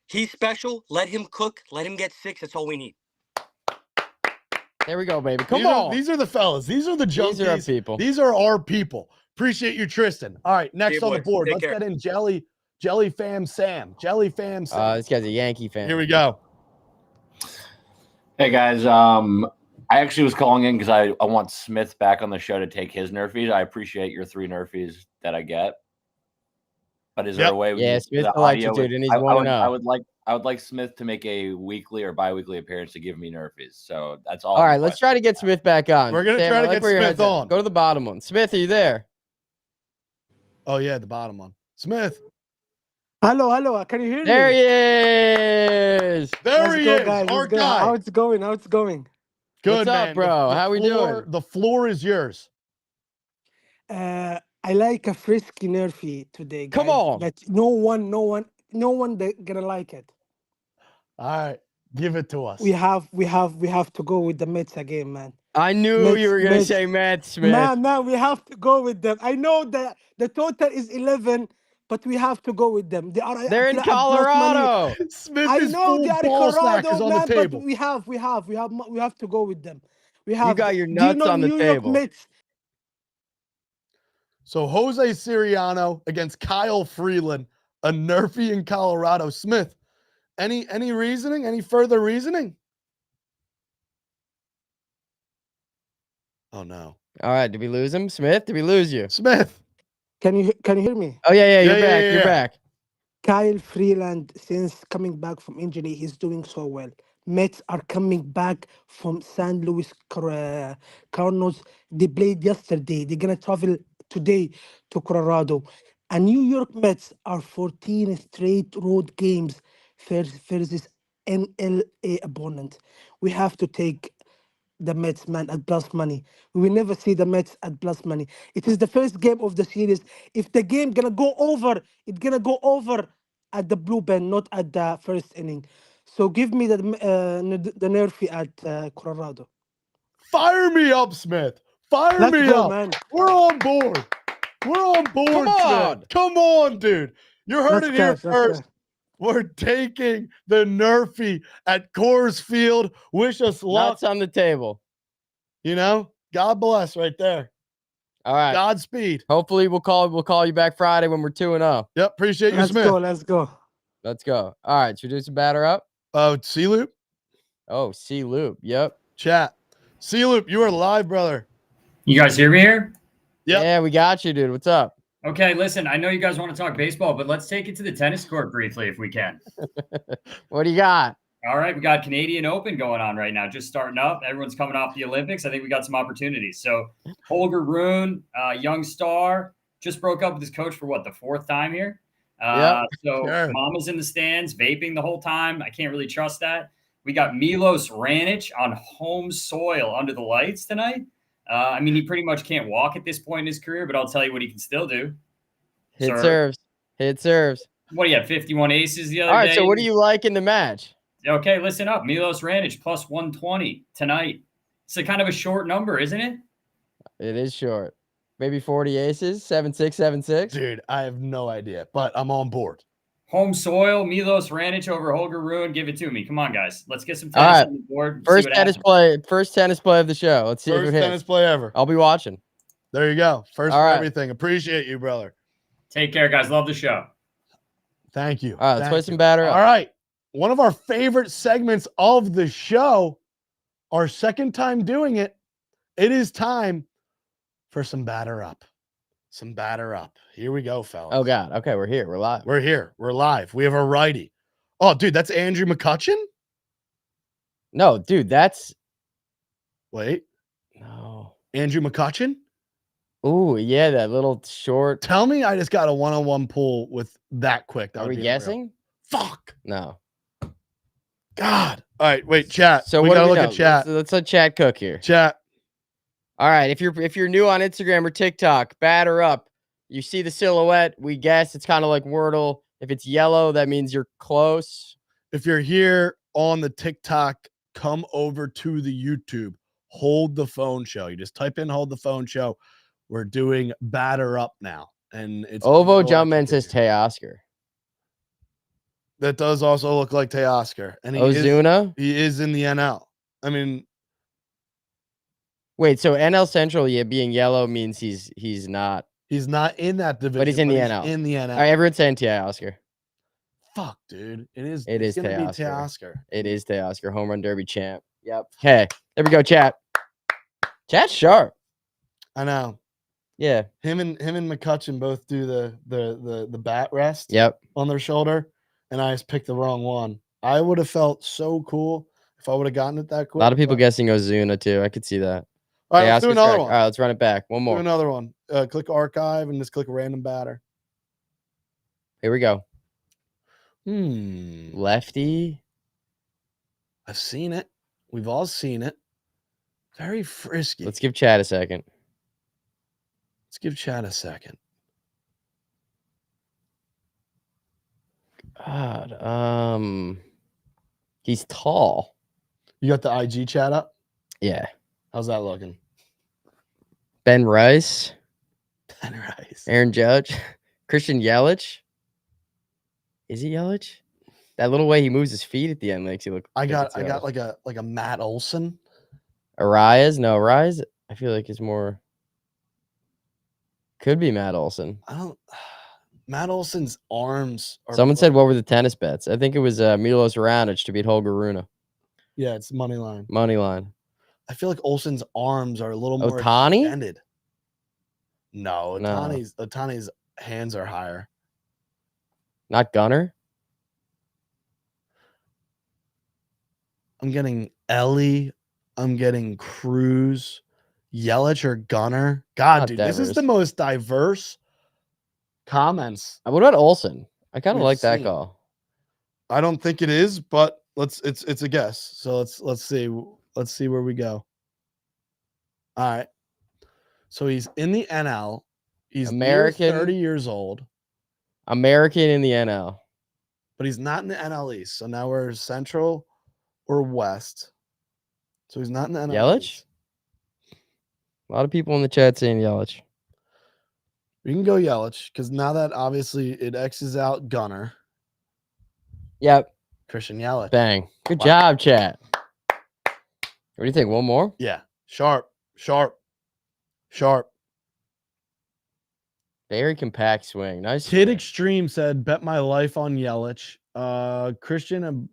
Speaker 3: He's special. Let him cook. Let him get 6. That's all we need.
Speaker 2: There we go, baby. Come on.
Speaker 1: These are the fellas. These are the junkies.
Speaker 2: These are our people.
Speaker 1: These are our people. Appreciate you, Tristan. All right, next on the board. Let's get in Jelly Fam Sam. Jelly Fam Sam.
Speaker 2: This guy's a Yankee fan.
Speaker 1: Here we go.
Speaker 4: Hey guys, I actually was calling in because I want Smith back on the show to take his Nerfies. I appreciate your 3 Nerfies that I get, but is there a way?
Speaker 2: Smith likes you, dude, and he's
Speaker 4: I would like Smith to make a weekly or bi-weekly appearance to give me Nerfies. So that's all.
Speaker 2: All right, let's try to get Smith back on.
Speaker 1: We're gonna try to get Smith on.
Speaker 2: Go to the bottom one. Smith, are you there?
Speaker 1: Oh yeah, the bottom one. Smith.
Speaker 5: Hello. Can you hear me?
Speaker 2: There he is.
Speaker 1: There he is.
Speaker 5: Guys.
Speaker 1: Our guy.
Speaker 5: How it's going?
Speaker 1: Good,
Speaker 2: What's up,
Speaker 1: man.
Speaker 2: bro? How we doing?
Speaker 1: The floor is yours.
Speaker 5: I like a frisky Nerfy today, guys.
Speaker 2: Come on.
Speaker 5: But no one gonna like it.
Speaker 1: All right, give it to us.
Speaker 5: We have to go with the Mets again, man.
Speaker 2: I knew you were going to say Matt Smith.
Speaker 5: Man, we have to go with them. I know that the total is 11, but we have to go with them.
Speaker 2: They're in Colorado.
Speaker 1: Smith
Speaker 5: I
Speaker 1: is
Speaker 5: know
Speaker 1: full
Speaker 5: they are
Speaker 1: ball
Speaker 5: Colorado,
Speaker 1: stackers on
Speaker 5: man,
Speaker 1: the table.
Speaker 5: but we have to go with them.
Speaker 2: You got your nuts on the
Speaker 5: New
Speaker 2: table.
Speaker 5: York Mets?
Speaker 1: So Jose Siriano against Kyle Freeland, a Nerfy in Colorado. Smith, any reasoning? Any further reasoning? Oh no.
Speaker 2: All right, did we lose him? Smith, did we lose you?
Speaker 1: Smith.
Speaker 5: Can you hear me?
Speaker 2: Oh, yeah, you're back. You're back.
Speaker 5: Kyle Freeland, since coming back from injury, he's doing so well. Mets are coming back from San Luis Cardinals. They played yesterday. They're going to travel today to Colorado. And New York Mets are 14 straight road games versus NLA opponent. We have to take the Mets, man, at plus money. We will never see the Mets at plus money. It is the first game of the series. If the game gonna go over, it's gonna go over at the blue pen, not at the first inning. So give me the Nerfy at Colorado.
Speaker 1: Fire me up, Smith. Let's go, man. We're on board.
Speaker 2: Come on.
Speaker 1: Smith. Come on, dude. You heard it here first. We're taking the Nerfy at Coors Field. Wish us luck.
Speaker 2: Nuts on the table.
Speaker 1: You know, God bless right there.
Speaker 2: All right.
Speaker 1: Godspeed.
Speaker 2: Hopefully we'll call you back Friday when we're 2-0.
Speaker 1: Yep. Appreciate you, Smith.
Speaker 5: Let's go.
Speaker 2: All right. Should we do some batter up?
Speaker 1: C-Loop.
Speaker 2: Oh, C-Loop. Yep.
Speaker 1: Chat. C-Loop, you are live, brother.
Speaker 6: You guys hear me here?
Speaker 1: Yep.
Speaker 2: Yeah, we got you, dude. What's up?
Speaker 6: Okay, listen, I know you guys want to talk baseball, but let's take it to the tennis court briefly if we can.
Speaker 2: What do you got?
Speaker 6: All right, we got Canadian Open going on right now, just starting up. Everyone's coming off the Olympics. I think we got some opportunities. So Holger Rune, young star, just broke up with his coach for the 4th time here. Mama's in the stands, vaping the whole time. I can't really trust that. We got Milos Raonic on home soil under the lights tonight. I mean, he pretty much can't walk at this point in his career, but I'll tell you what he can still do.
Speaker 2: Hit serves.
Speaker 6: What do you have? 51 aces the other day?
Speaker 2: All right, so what do you like in the match?
Speaker 6: Okay, listen up. Milos Raonic plus 120 tonight. It's a kind of a short number, isn't it?
Speaker 2: It is short. Maybe 40 aces, 7-6, 7-6.
Speaker 1: Dude, I have no idea, but I'm on board.
Speaker 6: Home soil, Milos Raonic over Holger Rune. Give it to me. Come on, guys. Let's get some tennis on the board.
Speaker 2: First tennis play of the show. Let's see if it hits.
Speaker 1: First tennis play ever.
Speaker 2: I'll be watching.
Speaker 1: There you go. First for everything. Appreciate you, brother.
Speaker 6: Take care, guys. Love the show.
Speaker 1: Thank you.
Speaker 2: All right, let's play some batter up.
Speaker 1: All right. One of our favorite segments of the show, our second time doing it. It is time for some batter up. Some batter up. Here we go, fellas.
Speaker 2: Oh, God. Okay, we're here. We're live.
Speaker 1: We're here. We're live. We have a righty. Oh, dude, that's Andrew McCutchen?
Speaker 2: No, dude, that's...
Speaker 1: Wait.
Speaker 2: No.
Speaker 1: Andrew McCutchen?
Speaker 2: Ooh, yeah, that little short...
Speaker 1: Tell me I just got a one-on-one pull with that quick. That
Speaker 2: Are we guessing?
Speaker 1: Fuck.
Speaker 2: No.
Speaker 1: God. All right, wait, chat.
Speaker 2: So
Speaker 1: we
Speaker 2: what
Speaker 1: gotta
Speaker 2: do we
Speaker 1: look
Speaker 2: know?
Speaker 1: at chat.
Speaker 2: Let's let chat cook here.
Speaker 1: Chat.
Speaker 2: All right, if you're new on Instagram or TikTok, batter up. You see the silhouette. We guess it's kind of like Wordle. If it's yellow, that means you're close.
Speaker 1: If you're here on the TikTok, come over to the YouTube. Hold the phone show. You just type in "hold the phone show." We're doing batter up now, and it's gonna
Speaker 2: Ovo
Speaker 1: get
Speaker 2: Jumpman
Speaker 1: electric
Speaker 2: says
Speaker 1: in here.
Speaker 2: Teoscar.
Speaker 1: That does also look like Teoscar, and
Speaker 2: Ozuna.
Speaker 1: he is in the NL. I mean,
Speaker 2: Wait, so NL Central, being yellow means he's not.
Speaker 1: he's not in that division,
Speaker 2: But he's in the NL.
Speaker 1: In the NL.
Speaker 2: All right, everyone's saying Teoscar.
Speaker 1: Fuck, dude. It's
Speaker 2: is
Speaker 1: gonna be
Speaker 2: Teoscar.
Speaker 1: Teoscar.
Speaker 2: It is Teoscar, home run derby champ. Yep. Okay, there we go, chat. Chat's sharp.
Speaker 1: I know.
Speaker 2: Yeah.
Speaker 1: Him and McCutcheon both do the bat rest.
Speaker 2: Yep.
Speaker 1: On their shoulder, and I just picked the wrong one. I would have felt so cool if I would have gotten it that quick.
Speaker 2: A lot of people guessing Ozuna too. I could see that.
Speaker 1: All right, let's do another one.
Speaker 2: All right, let's run it back. One more.
Speaker 1: Do another one. Click archive and just click random batter.
Speaker 2: Here we go.
Speaker 1: Lefty. I've seen it. We've all seen it. Very frisky.
Speaker 2: Let's give Chad a second.
Speaker 1: Let's give Chad a second.
Speaker 2: God, he's tall.
Speaker 1: You got the IG chat up?
Speaker 2: Yeah.
Speaker 1: How's that looking?
Speaker 2: Ben Rice.
Speaker 1: Ben Rice.
Speaker 2: Aaron Judge. Christian Yelich. Is he Yelich? That little way he moves his feet at the end makes you look.
Speaker 1: I got like a Matt Olson.
Speaker 2: Arias? No, Arias. I feel like it's more. Could be Matt Olson.
Speaker 1: I don't. Matt Olson's arms are.
Speaker 2: Someone said, what were the tennis bets? I think it was Milos Raonic to beat Holger Rune.
Speaker 1: Yeah, it's money line.
Speaker 2: Money line.
Speaker 1: I feel like Olson's arms are a little more
Speaker 2: Ohtani?
Speaker 1: extended. No, Ohtani's hands are higher.
Speaker 2: Not Gunner?
Speaker 1: I'm getting Ellie. I'm getting Cruz, Yelich, or Gunner. God,
Speaker 2: Not
Speaker 1: dude, this is
Speaker 2: Devers.
Speaker 1: the most diverse comments.
Speaker 2: What about Olson? I kind of
Speaker 1: We've
Speaker 2: like that
Speaker 1: seen.
Speaker 2: call.
Speaker 1: I don't think it is, but it's a guess. So let's see. Let's see where we go. All right. So he's in the NL. He's
Speaker 2: American.
Speaker 1: 30 years old.
Speaker 2: American in the NL.
Speaker 1: But he's not in the NL East. So now we're Central or West. So he's not in the NL
Speaker 2: Yelich?
Speaker 1: East.
Speaker 2: A lot of people in the chat saying Yelich.
Speaker 1: We can go Yelich because now that obviously it X's out Gunner.
Speaker 2: Yep.
Speaker 1: Christian Yelich.
Speaker 2: Bang. Good job, chat. What do you think? One more?
Speaker 1: Yeah. Sharp.
Speaker 2: Very compact swing. Nice.
Speaker 1: Kid
Speaker 2: swing.
Speaker 1: Extreme said, bet my life on Yelich. Christian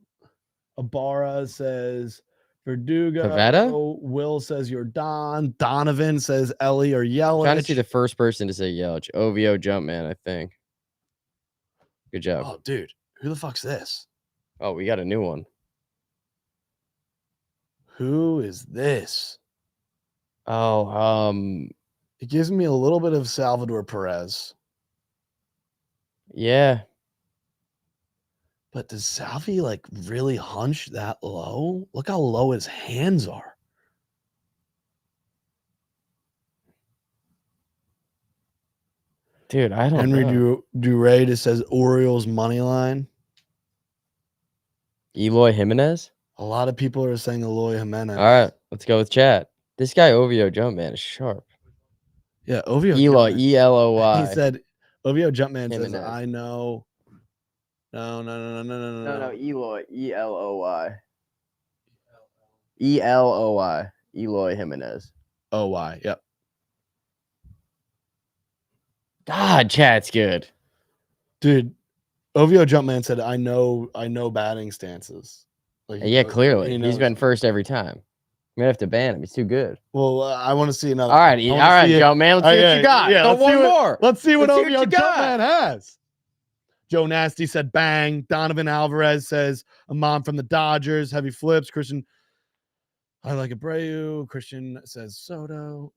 Speaker 1: Ibarra says Verdugo.
Speaker 2: Pavetta?
Speaker 1: Will says you're Don. Donovan says Ellie or Yelich.
Speaker 2: Trying to see the first person to say Yelich. OVO Jumpman, I think. Good job.
Speaker 1: Oh, dude. Who the fuck's this?
Speaker 2: Oh, we got a new one.
Speaker 1: Who is this?
Speaker 2: Oh,
Speaker 1: It gives me a little bit of Salvador Perez.
Speaker 2: yeah.
Speaker 1: But does Salvi like really hunch that low? Look how low his hands are.
Speaker 2: Dude, I don't
Speaker 1: Henry
Speaker 2: know.
Speaker 1: Duray just says Orioles money line.
Speaker 2: Eloy Jimenez?
Speaker 1: A lot of people are saying Eloy Jimenez.
Speaker 2: All right, let's go with chat. This guy OVO Jumpman is sharp.
Speaker 1: Yeah, Ovio.
Speaker 2: Eloy,
Speaker 1: Jumpman.
Speaker 2: E-L-O-Y.
Speaker 1: He said, Ovio Jumpman says,
Speaker 2: Jimenez.
Speaker 1: I know. No.
Speaker 2: Eloy, E-L-O-Y. E-L-O-Y. Eloy Jimenez.
Speaker 1: Oh, why? Yep.
Speaker 2: God, chat's good.
Speaker 1: Dude, Ovio Jumpman said, I know batting stances. Like,
Speaker 2: Yeah, clearly.
Speaker 1: he
Speaker 2: He's
Speaker 1: knows.
Speaker 2: been first every time. We're gonna have to ban him. He's too good.
Speaker 1: Well, I want to see another.
Speaker 2: All right,
Speaker 1: I wanna see it.
Speaker 2: Jumpman. Let's see what you got.
Speaker 1: Yeah,
Speaker 2: Go
Speaker 1: let's see
Speaker 2: one more.
Speaker 1: Let's see what
Speaker 2: Let's see what
Speaker 1: Ovio
Speaker 2: you got.
Speaker 1: Jumpman has. Joe Nasty said bang. Donovan Alvarez says a mom from the Dodgers. Heavy flips. Christian, I like Abreu. Christian says Soto.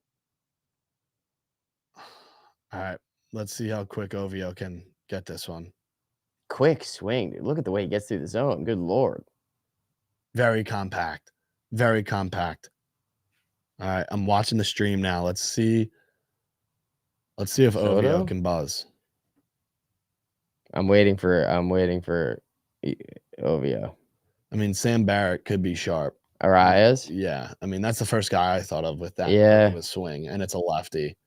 Speaker 1: All right, let's see how quick Ovio can get this one.
Speaker 2: Quick swing, dude. Look at the way he gets through the zone. Good Lord.
Speaker 1: Very compact. Very compact. All right, I'm watching the stream now. Let's see. Let's see if
Speaker 2: Soto?
Speaker 1: Ovio can buzz.
Speaker 2: I'm waiting for OVO.
Speaker 1: I mean, Sam Barrett could be sharp.
Speaker 2: Arias.
Speaker 1: Yeah, I mean that's the first guy I thought of with that
Speaker 2: Yeah.
Speaker 1: of a swing, and it's a lefty.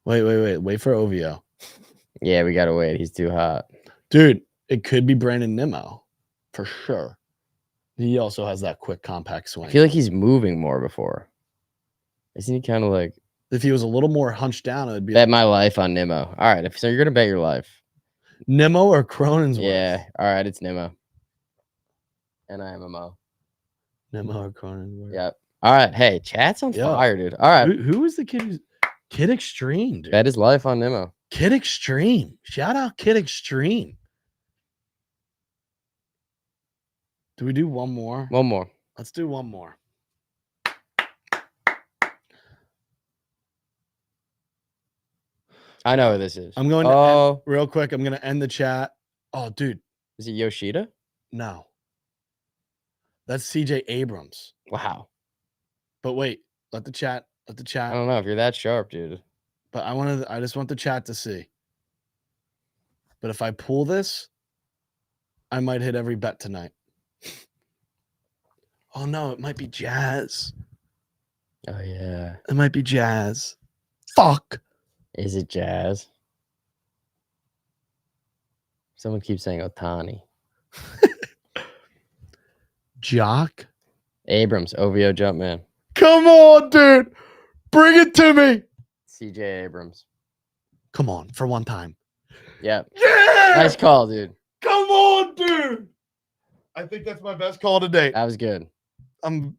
Speaker 1: Wait for OVO.
Speaker 2: Yeah, we gotta wait. He's too hot.
Speaker 1: Dude, it could be Brandon Nimmo for sure. He also has that quick compact swing.
Speaker 2: I feel like he's moving more before. Isn't he kind of like
Speaker 1: if he was a little more hunched down, it'd be
Speaker 2: bet
Speaker 1: like
Speaker 2: my life on Nimmo? All right, so you're gonna bet your life.
Speaker 1: Nimmo or Cronenworth.
Speaker 2: Yeah. All right, it's Nimmo. NIMMO.
Speaker 1: Nimmo or Cronenworth.
Speaker 2: Yep. All right. Hey, chat's on
Speaker 1: Yo.
Speaker 2: fire, dude. All right.
Speaker 1: Who was the kid who's Kid Extreme, dude?
Speaker 2: Bet his life on Nimmo.
Speaker 1: Kid Extreme. Shout out Kid Extreme. Do we do one more?
Speaker 2: One more.
Speaker 1: Let's do one more.
Speaker 2: I know who this is.
Speaker 1: I'm going to
Speaker 2: Oh,
Speaker 1: real quick. I'm going to end the chat. Oh, dude.
Speaker 2: is it Yoshida?
Speaker 1: No. That's CJ Abrams.
Speaker 2: Wow.
Speaker 1: But wait, let the chat.
Speaker 2: I don't know if you're that sharp, dude.
Speaker 1: But I just want the chat to see. But if I pull this, I might hit every bet tonight. Oh no, it might be Jazz.
Speaker 2: Oh yeah.
Speaker 1: It might be Jazz. Fuck.
Speaker 2: Is it Jazz? Someone keeps saying Otani.
Speaker 1: Jock.
Speaker 2: Abrams, OVO Jumpman.
Speaker 1: Come on, dude. Bring it to me.
Speaker 2: CJ Abrams.
Speaker 1: Come on, for one time.
Speaker 2: Yep.
Speaker 1: Yeah.
Speaker 2: Nice call, dude.
Speaker 1: Come on, dude. I think that's my best call to date.
Speaker 2: That was good.
Speaker 1: And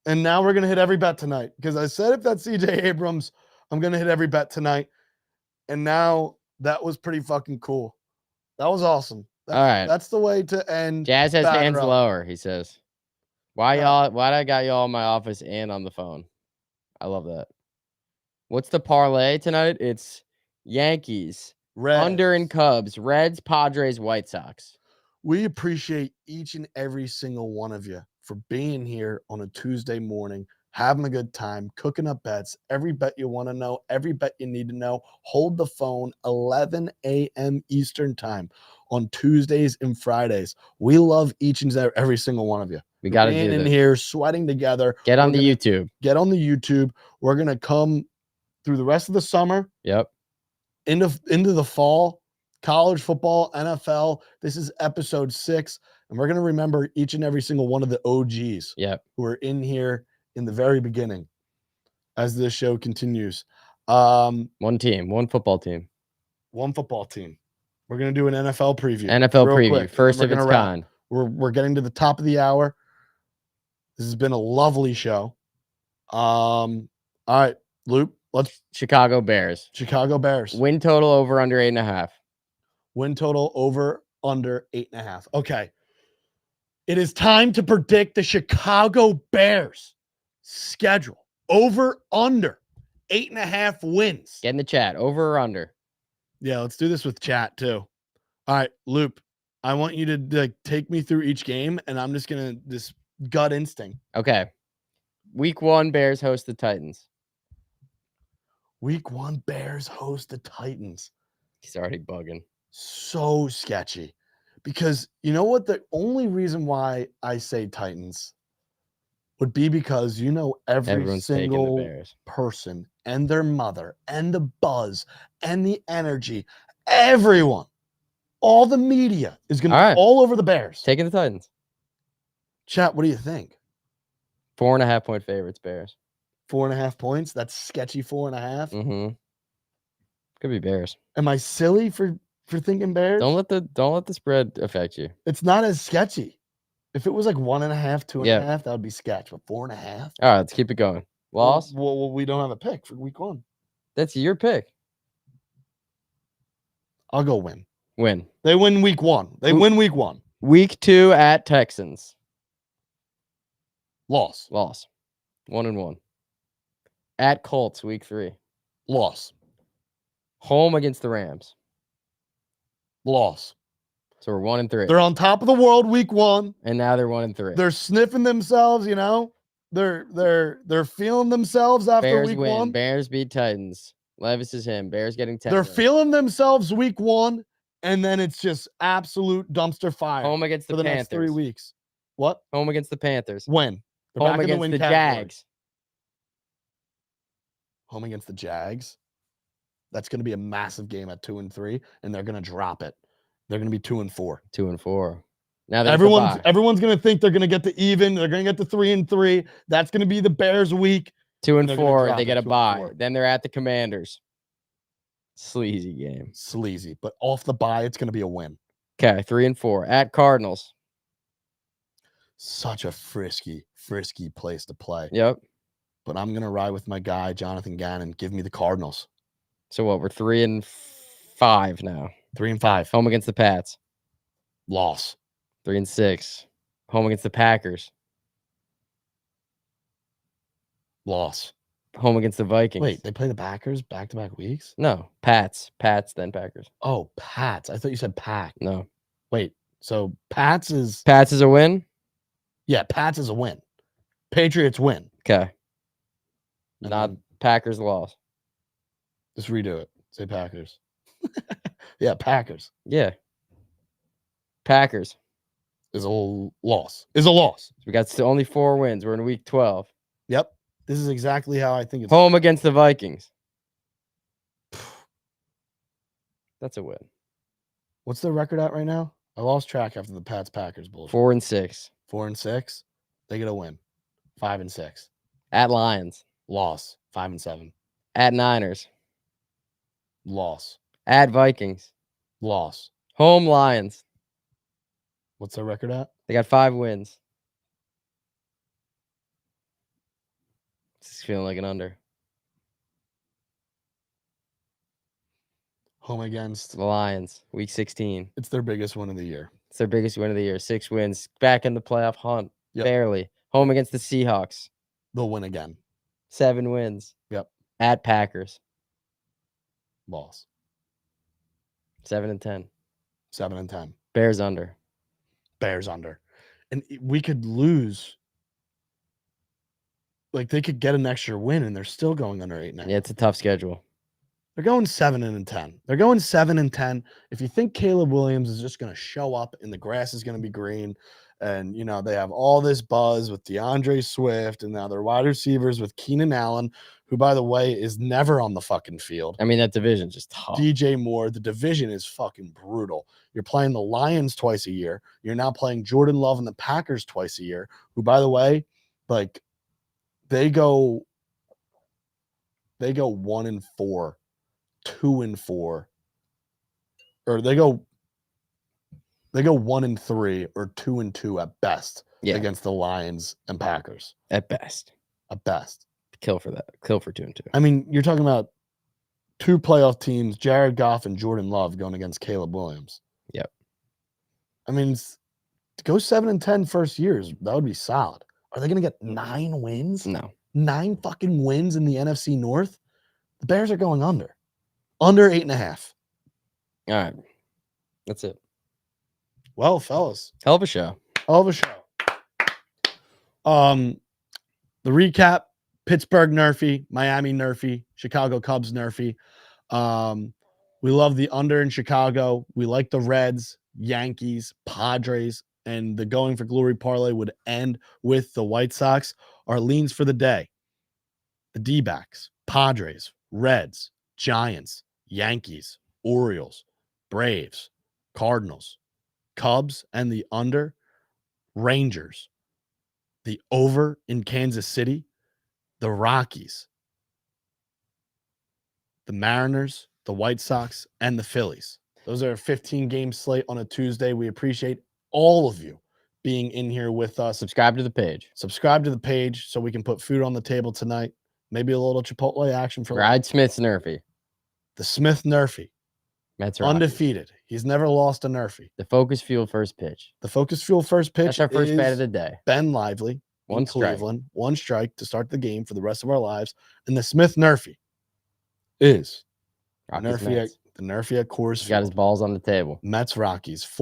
Speaker 1: now we're gonna hit every bet tonight because I said if that's CJ Abrams, I'm gonna hit every bet tonight. And now that was pretty fucking cool. That was awesome.
Speaker 2: All right.
Speaker 1: That's the way to end.
Speaker 2: Jazz has
Speaker 1: Batter
Speaker 2: hands
Speaker 1: up.
Speaker 2: lower, he says. Why I got y'all in my office and on the phone? I love that. What's the parlay tonight? It's Yankees,
Speaker 1: Reds.
Speaker 2: under and Cubs, Reds, Padres, White Sox.
Speaker 1: We appreciate each and every single one of you for being here on a Tuesday morning, having a good time, cooking up bets. Every bet you want to know, every bet you need to know. Hold the phone 11 a.m. Eastern time on Tuesdays and Fridays. We love each and every single one of you.
Speaker 2: We got to
Speaker 1: being
Speaker 2: do
Speaker 1: in
Speaker 2: this.
Speaker 1: here, sweating together.
Speaker 2: Get on the YouTube.
Speaker 1: Get on the YouTube. We're going to come through the rest of the summer.
Speaker 2: Yep.
Speaker 1: Into the fall, college football, NFL. This is episode 6. And we're going to remember each and every single one of the OGs who are in here in the very beginning as this show continues.
Speaker 2: One team, one football team.
Speaker 1: One football team. We're going to do an NFL preview.
Speaker 2: NFL
Speaker 1: real
Speaker 2: preview.
Speaker 1: quick,
Speaker 2: First of its kind.
Speaker 1: We're getting to the top of the hour. This has been a lovely show. All right, Loop. Let's
Speaker 2: Chicago Bears.
Speaker 1: Chicago Bears.
Speaker 2: Win total over under 8.5.
Speaker 1: Win total over under 8.5. Okay. It is time to predict the Chicago Bears schedule. Over under 8.5 wins.
Speaker 2: Get in the chat. Over or under?
Speaker 1: Yeah, let's do this with chat too. All right, Loop. I want you to take me through each game, and I'm just gonna this gut instinct.
Speaker 2: Okay. Week 1, Bears host the Titans.
Speaker 1: Week 1, Bears host the Titans.
Speaker 2: He's already bugging.
Speaker 1: So sketchy. Because you know what? The only reason why I say Titans would be because every single person and their mother and the buzz and the energy, everyone, all the media is going to be all over the Bears.
Speaker 2: Taking the Titans.
Speaker 1: Chat, what do you think?
Speaker 2: 4.5 point favorites, Bears.
Speaker 1: 4.5 points? That's sketchy 4.5?
Speaker 2: Mm-hmm. Could be Bears.
Speaker 1: Am I silly for thinking Bears?
Speaker 2: Don't let the spread affect you.
Speaker 1: It's not as sketchy. If it was like 1.5, 2.5, that would be sketch. But 4.5?
Speaker 2: All right, let's keep it going. Loss?
Speaker 1: Well, we don't have a pick for week 1.
Speaker 2: That's your pick.
Speaker 1: I'll go win.
Speaker 2: Win.
Speaker 1: They win week 1. They win week 1.
Speaker 2: Week 2 at Texans.
Speaker 1: Loss.
Speaker 2: 1-1. At Colts, week 3.
Speaker 1: Loss.
Speaker 2: Home against the Rams.
Speaker 1: Loss.
Speaker 2: So we're 1-3.
Speaker 1: They're on top of the world week 1.
Speaker 2: And now they're 1-3.
Speaker 1: They're sniffing themselves, They're feeling themselves after
Speaker 2: Bears
Speaker 1: week
Speaker 2: win.
Speaker 1: 1.
Speaker 2: Bears beat Titans. Levis is him. Bears getting 10.
Speaker 1: They're feeling themselves week 1, and then it's just absolute dumpster fire.
Speaker 2: Home against the
Speaker 1: for the
Speaker 2: Panthers.
Speaker 1: next 3 weeks. What?
Speaker 2: Home against the Panthers.
Speaker 1: When? They're
Speaker 2: Home
Speaker 1: back in
Speaker 2: against
Speaker 1: win
Speaker 2: the
Speaker 1: category.
Speaker 2: Jags.
Speaker 1: home against the Jags. That's going to be a massive game at 2-3, and they're going to drop it. They're going to be 2-4.
Speaker 2: 2-4. Now they
Speaker 1: everyone's going to think they're going to get the even. They're going to get the 3-3. That's going to be the Bears week.
Speaker 2: 2-4. They get a
Speaker 1: 2-4.
Speaker 2: bye. Then they're at the Commanders. Sleazy game.
Speaker 1: Sleazy, but off the bye, it's going to be a win.
Speaker 2: Okay, 3-4 at Cardinals.
Speaker 1: Such a frisky place to play.
Speaker 2: Yep.
Speaker 1: But I'm going to ride with my guy, Jonathan Gannon. Give me the Cardinals.
Speaker 2: So what? We're 3-5 now.
Speaker 1: 3-5.
Speaker 2: Home against the Pats.
Speaker 1: Loss.
Speaker 2: 3-6. Home against the Packers.
Speaker 1: Loss.
Speaker 2: Home against the Vikings.
Speaker 1: Wait, they play the Packers back-to-back weeks?
Speaker 2: No, Pats, then Packers.
Speaker 1: Oh, Pats. I thought you said Pack.
Speaker 2: No.
Speaker 1: Wait, so Pats is
Speaker 2: a win?
Speaker 1: Yeah, Pats is a win. Patriots win.
Speaker 2: Okay.
Speaker 1: And
Speaker 2: Not
Speaker 1: then
Speaker 2: Packers loss.
Speaker 1: just redo it. Say Packers. Yeah, Packers
Speaker 2: Yeah. Packers.
Speaker 1: is a loss. Is a loss.
Speaker 2: We got only 4 wins. We're in week 12.
Speaker 1: Yep. This is exactly how I think it's
Speaker 2: Home against the Vikings. That's a win.
Speaker 1: What's their record at right now? I lost track after the Pats Packers bullshit.
Speaker 2: 4-6.
Speaker 1: 4-6. They get a win. 5-6.
Speaker 2: At Lions.
Speaker 1: Loss. 5-7.
Speaker 2: At Niners.
Speaker 1: Loss.
Speaker 2: At Vikings.
Speaker 1: Loss.
Speaker 2: Home Lions.
Speaker 1: What's their record at?
Speaker 2: They got 5 wins. This is feeling like an under.
Speaker 1: Home against
Speaker 2: The Lions. Week 16.
Speaker 1: It's their biggest win of the year.
Speaker 2: It's their biggest win of the year. 6 wins. Back in the playoff hunt.
Speaker 1: Yep.
Speaker 2: Barely. Home against the Seahawks.
Speaker 1: They'll win again.
Speaker 2: 7 wins.
Speaker 1: Yep.
Speaker 2: At Packers.
Speaker 1: Loss.
Speaker 2: 7-10.
Speaker 1: 7-10.
Speaker 2: Bears under.
Speaker 1: Bears under. And we could lose. Like they could get an extra win and they're still going under 8-9.
Speaker 2: Yeah, it's a tough schedule.
Speaker 1: They're going 7-10. They're going 7-10. If you think Caleb Williams is just going to show up and the grass is going to be green, and they have all this buzz with DeAndre Swift and now their wide receivers with Keenan Allen, who by the way is never on the fucking field.
Speaker 2: I mean, that division's just tough.
Speaker 1: DJ Moore, the division is fucking brutal. You're playing the Lions twice a year. You're now playing Jordan Love and the Packers twice a year, who by the way, like they go 1-4, 2-4, or they go 1-3 or 2-2 at best against the Lions and Packers.
Speaker 2: At best.
Speaker 1: At best.
Speaker 2: Kill for that. Kill for 2-2.
Speaker 1: I mean, you're talking about 2 playoff teams, Jared Goff and Jordan Love going against Caleb Williams.
Speaker 2: Yep.
Speaker 1: I mean, to go 7-10 first years, that would be solid. Are they going to get 9 wins?
Speaker 2: No. 9
Speaker 1: fucking wins in the NFC North? The Bears are going under. Under 8.5.
Speaker 2: All right. That's it.
Speaker 1: Well, fellas.
Speaker 2: Hell of a show.
Speaker 1: Hell of a show. The recap, Pittsburgh Nerfy, Miami Nerfy, Chicago Cubs Nerfy. We love the under in Chicago. We like the Reds, Yankees, Padres, and the Going for Glory parlay would end with the White Sox. Our leans for the day, the D-backs, Padres, Reds, Giants, Yankees, Orioles, Braves, Cardinals, Cubs, and the under, Rangers, the over in Kansas City, the Rockies, the Mariners, the White Sox, and the Phillies. Those are a 15-game slate on a Tuesday. We appreciate all of you being in here with us.
Speaker 2: Subscribe to the page.
Speaker 1: Subscribe to the page so we can put food on the table tonight. Maybe a little Chipotle action for
Speaker 2: Ride Smith's Nerfy.
Speaker 1: the Smith Nerfy.
Speaker 2: Mets Rockies.
Speaker 1: Undefeated. He's never lost a Nerfy.
Speaker 2: The Focus Fuel first pitch.
Speaker 1: The Focus Fuel first pitch.
Speaker 2: That's our first
Speaker 1: is
Speaker 2: bet of the day.
Speaker 1: Ben Lively.
Speaker 2: One
Speaker 1: in
Speaker 2: strike.
Speaker 1: Cleveland. 1 strike to start the game for the rest of our lives. And the Smith Nerfy is
Speaker 2: Rockies,
Speaker 1: Nerfy
Speaker 2: Mets.
Speaker 1: the Nerfy at Coors
Speaker 2: He's got his
Speaker 1: Field.
Speaker 2: balls on the table.
Speaker 1: Mets Rockies.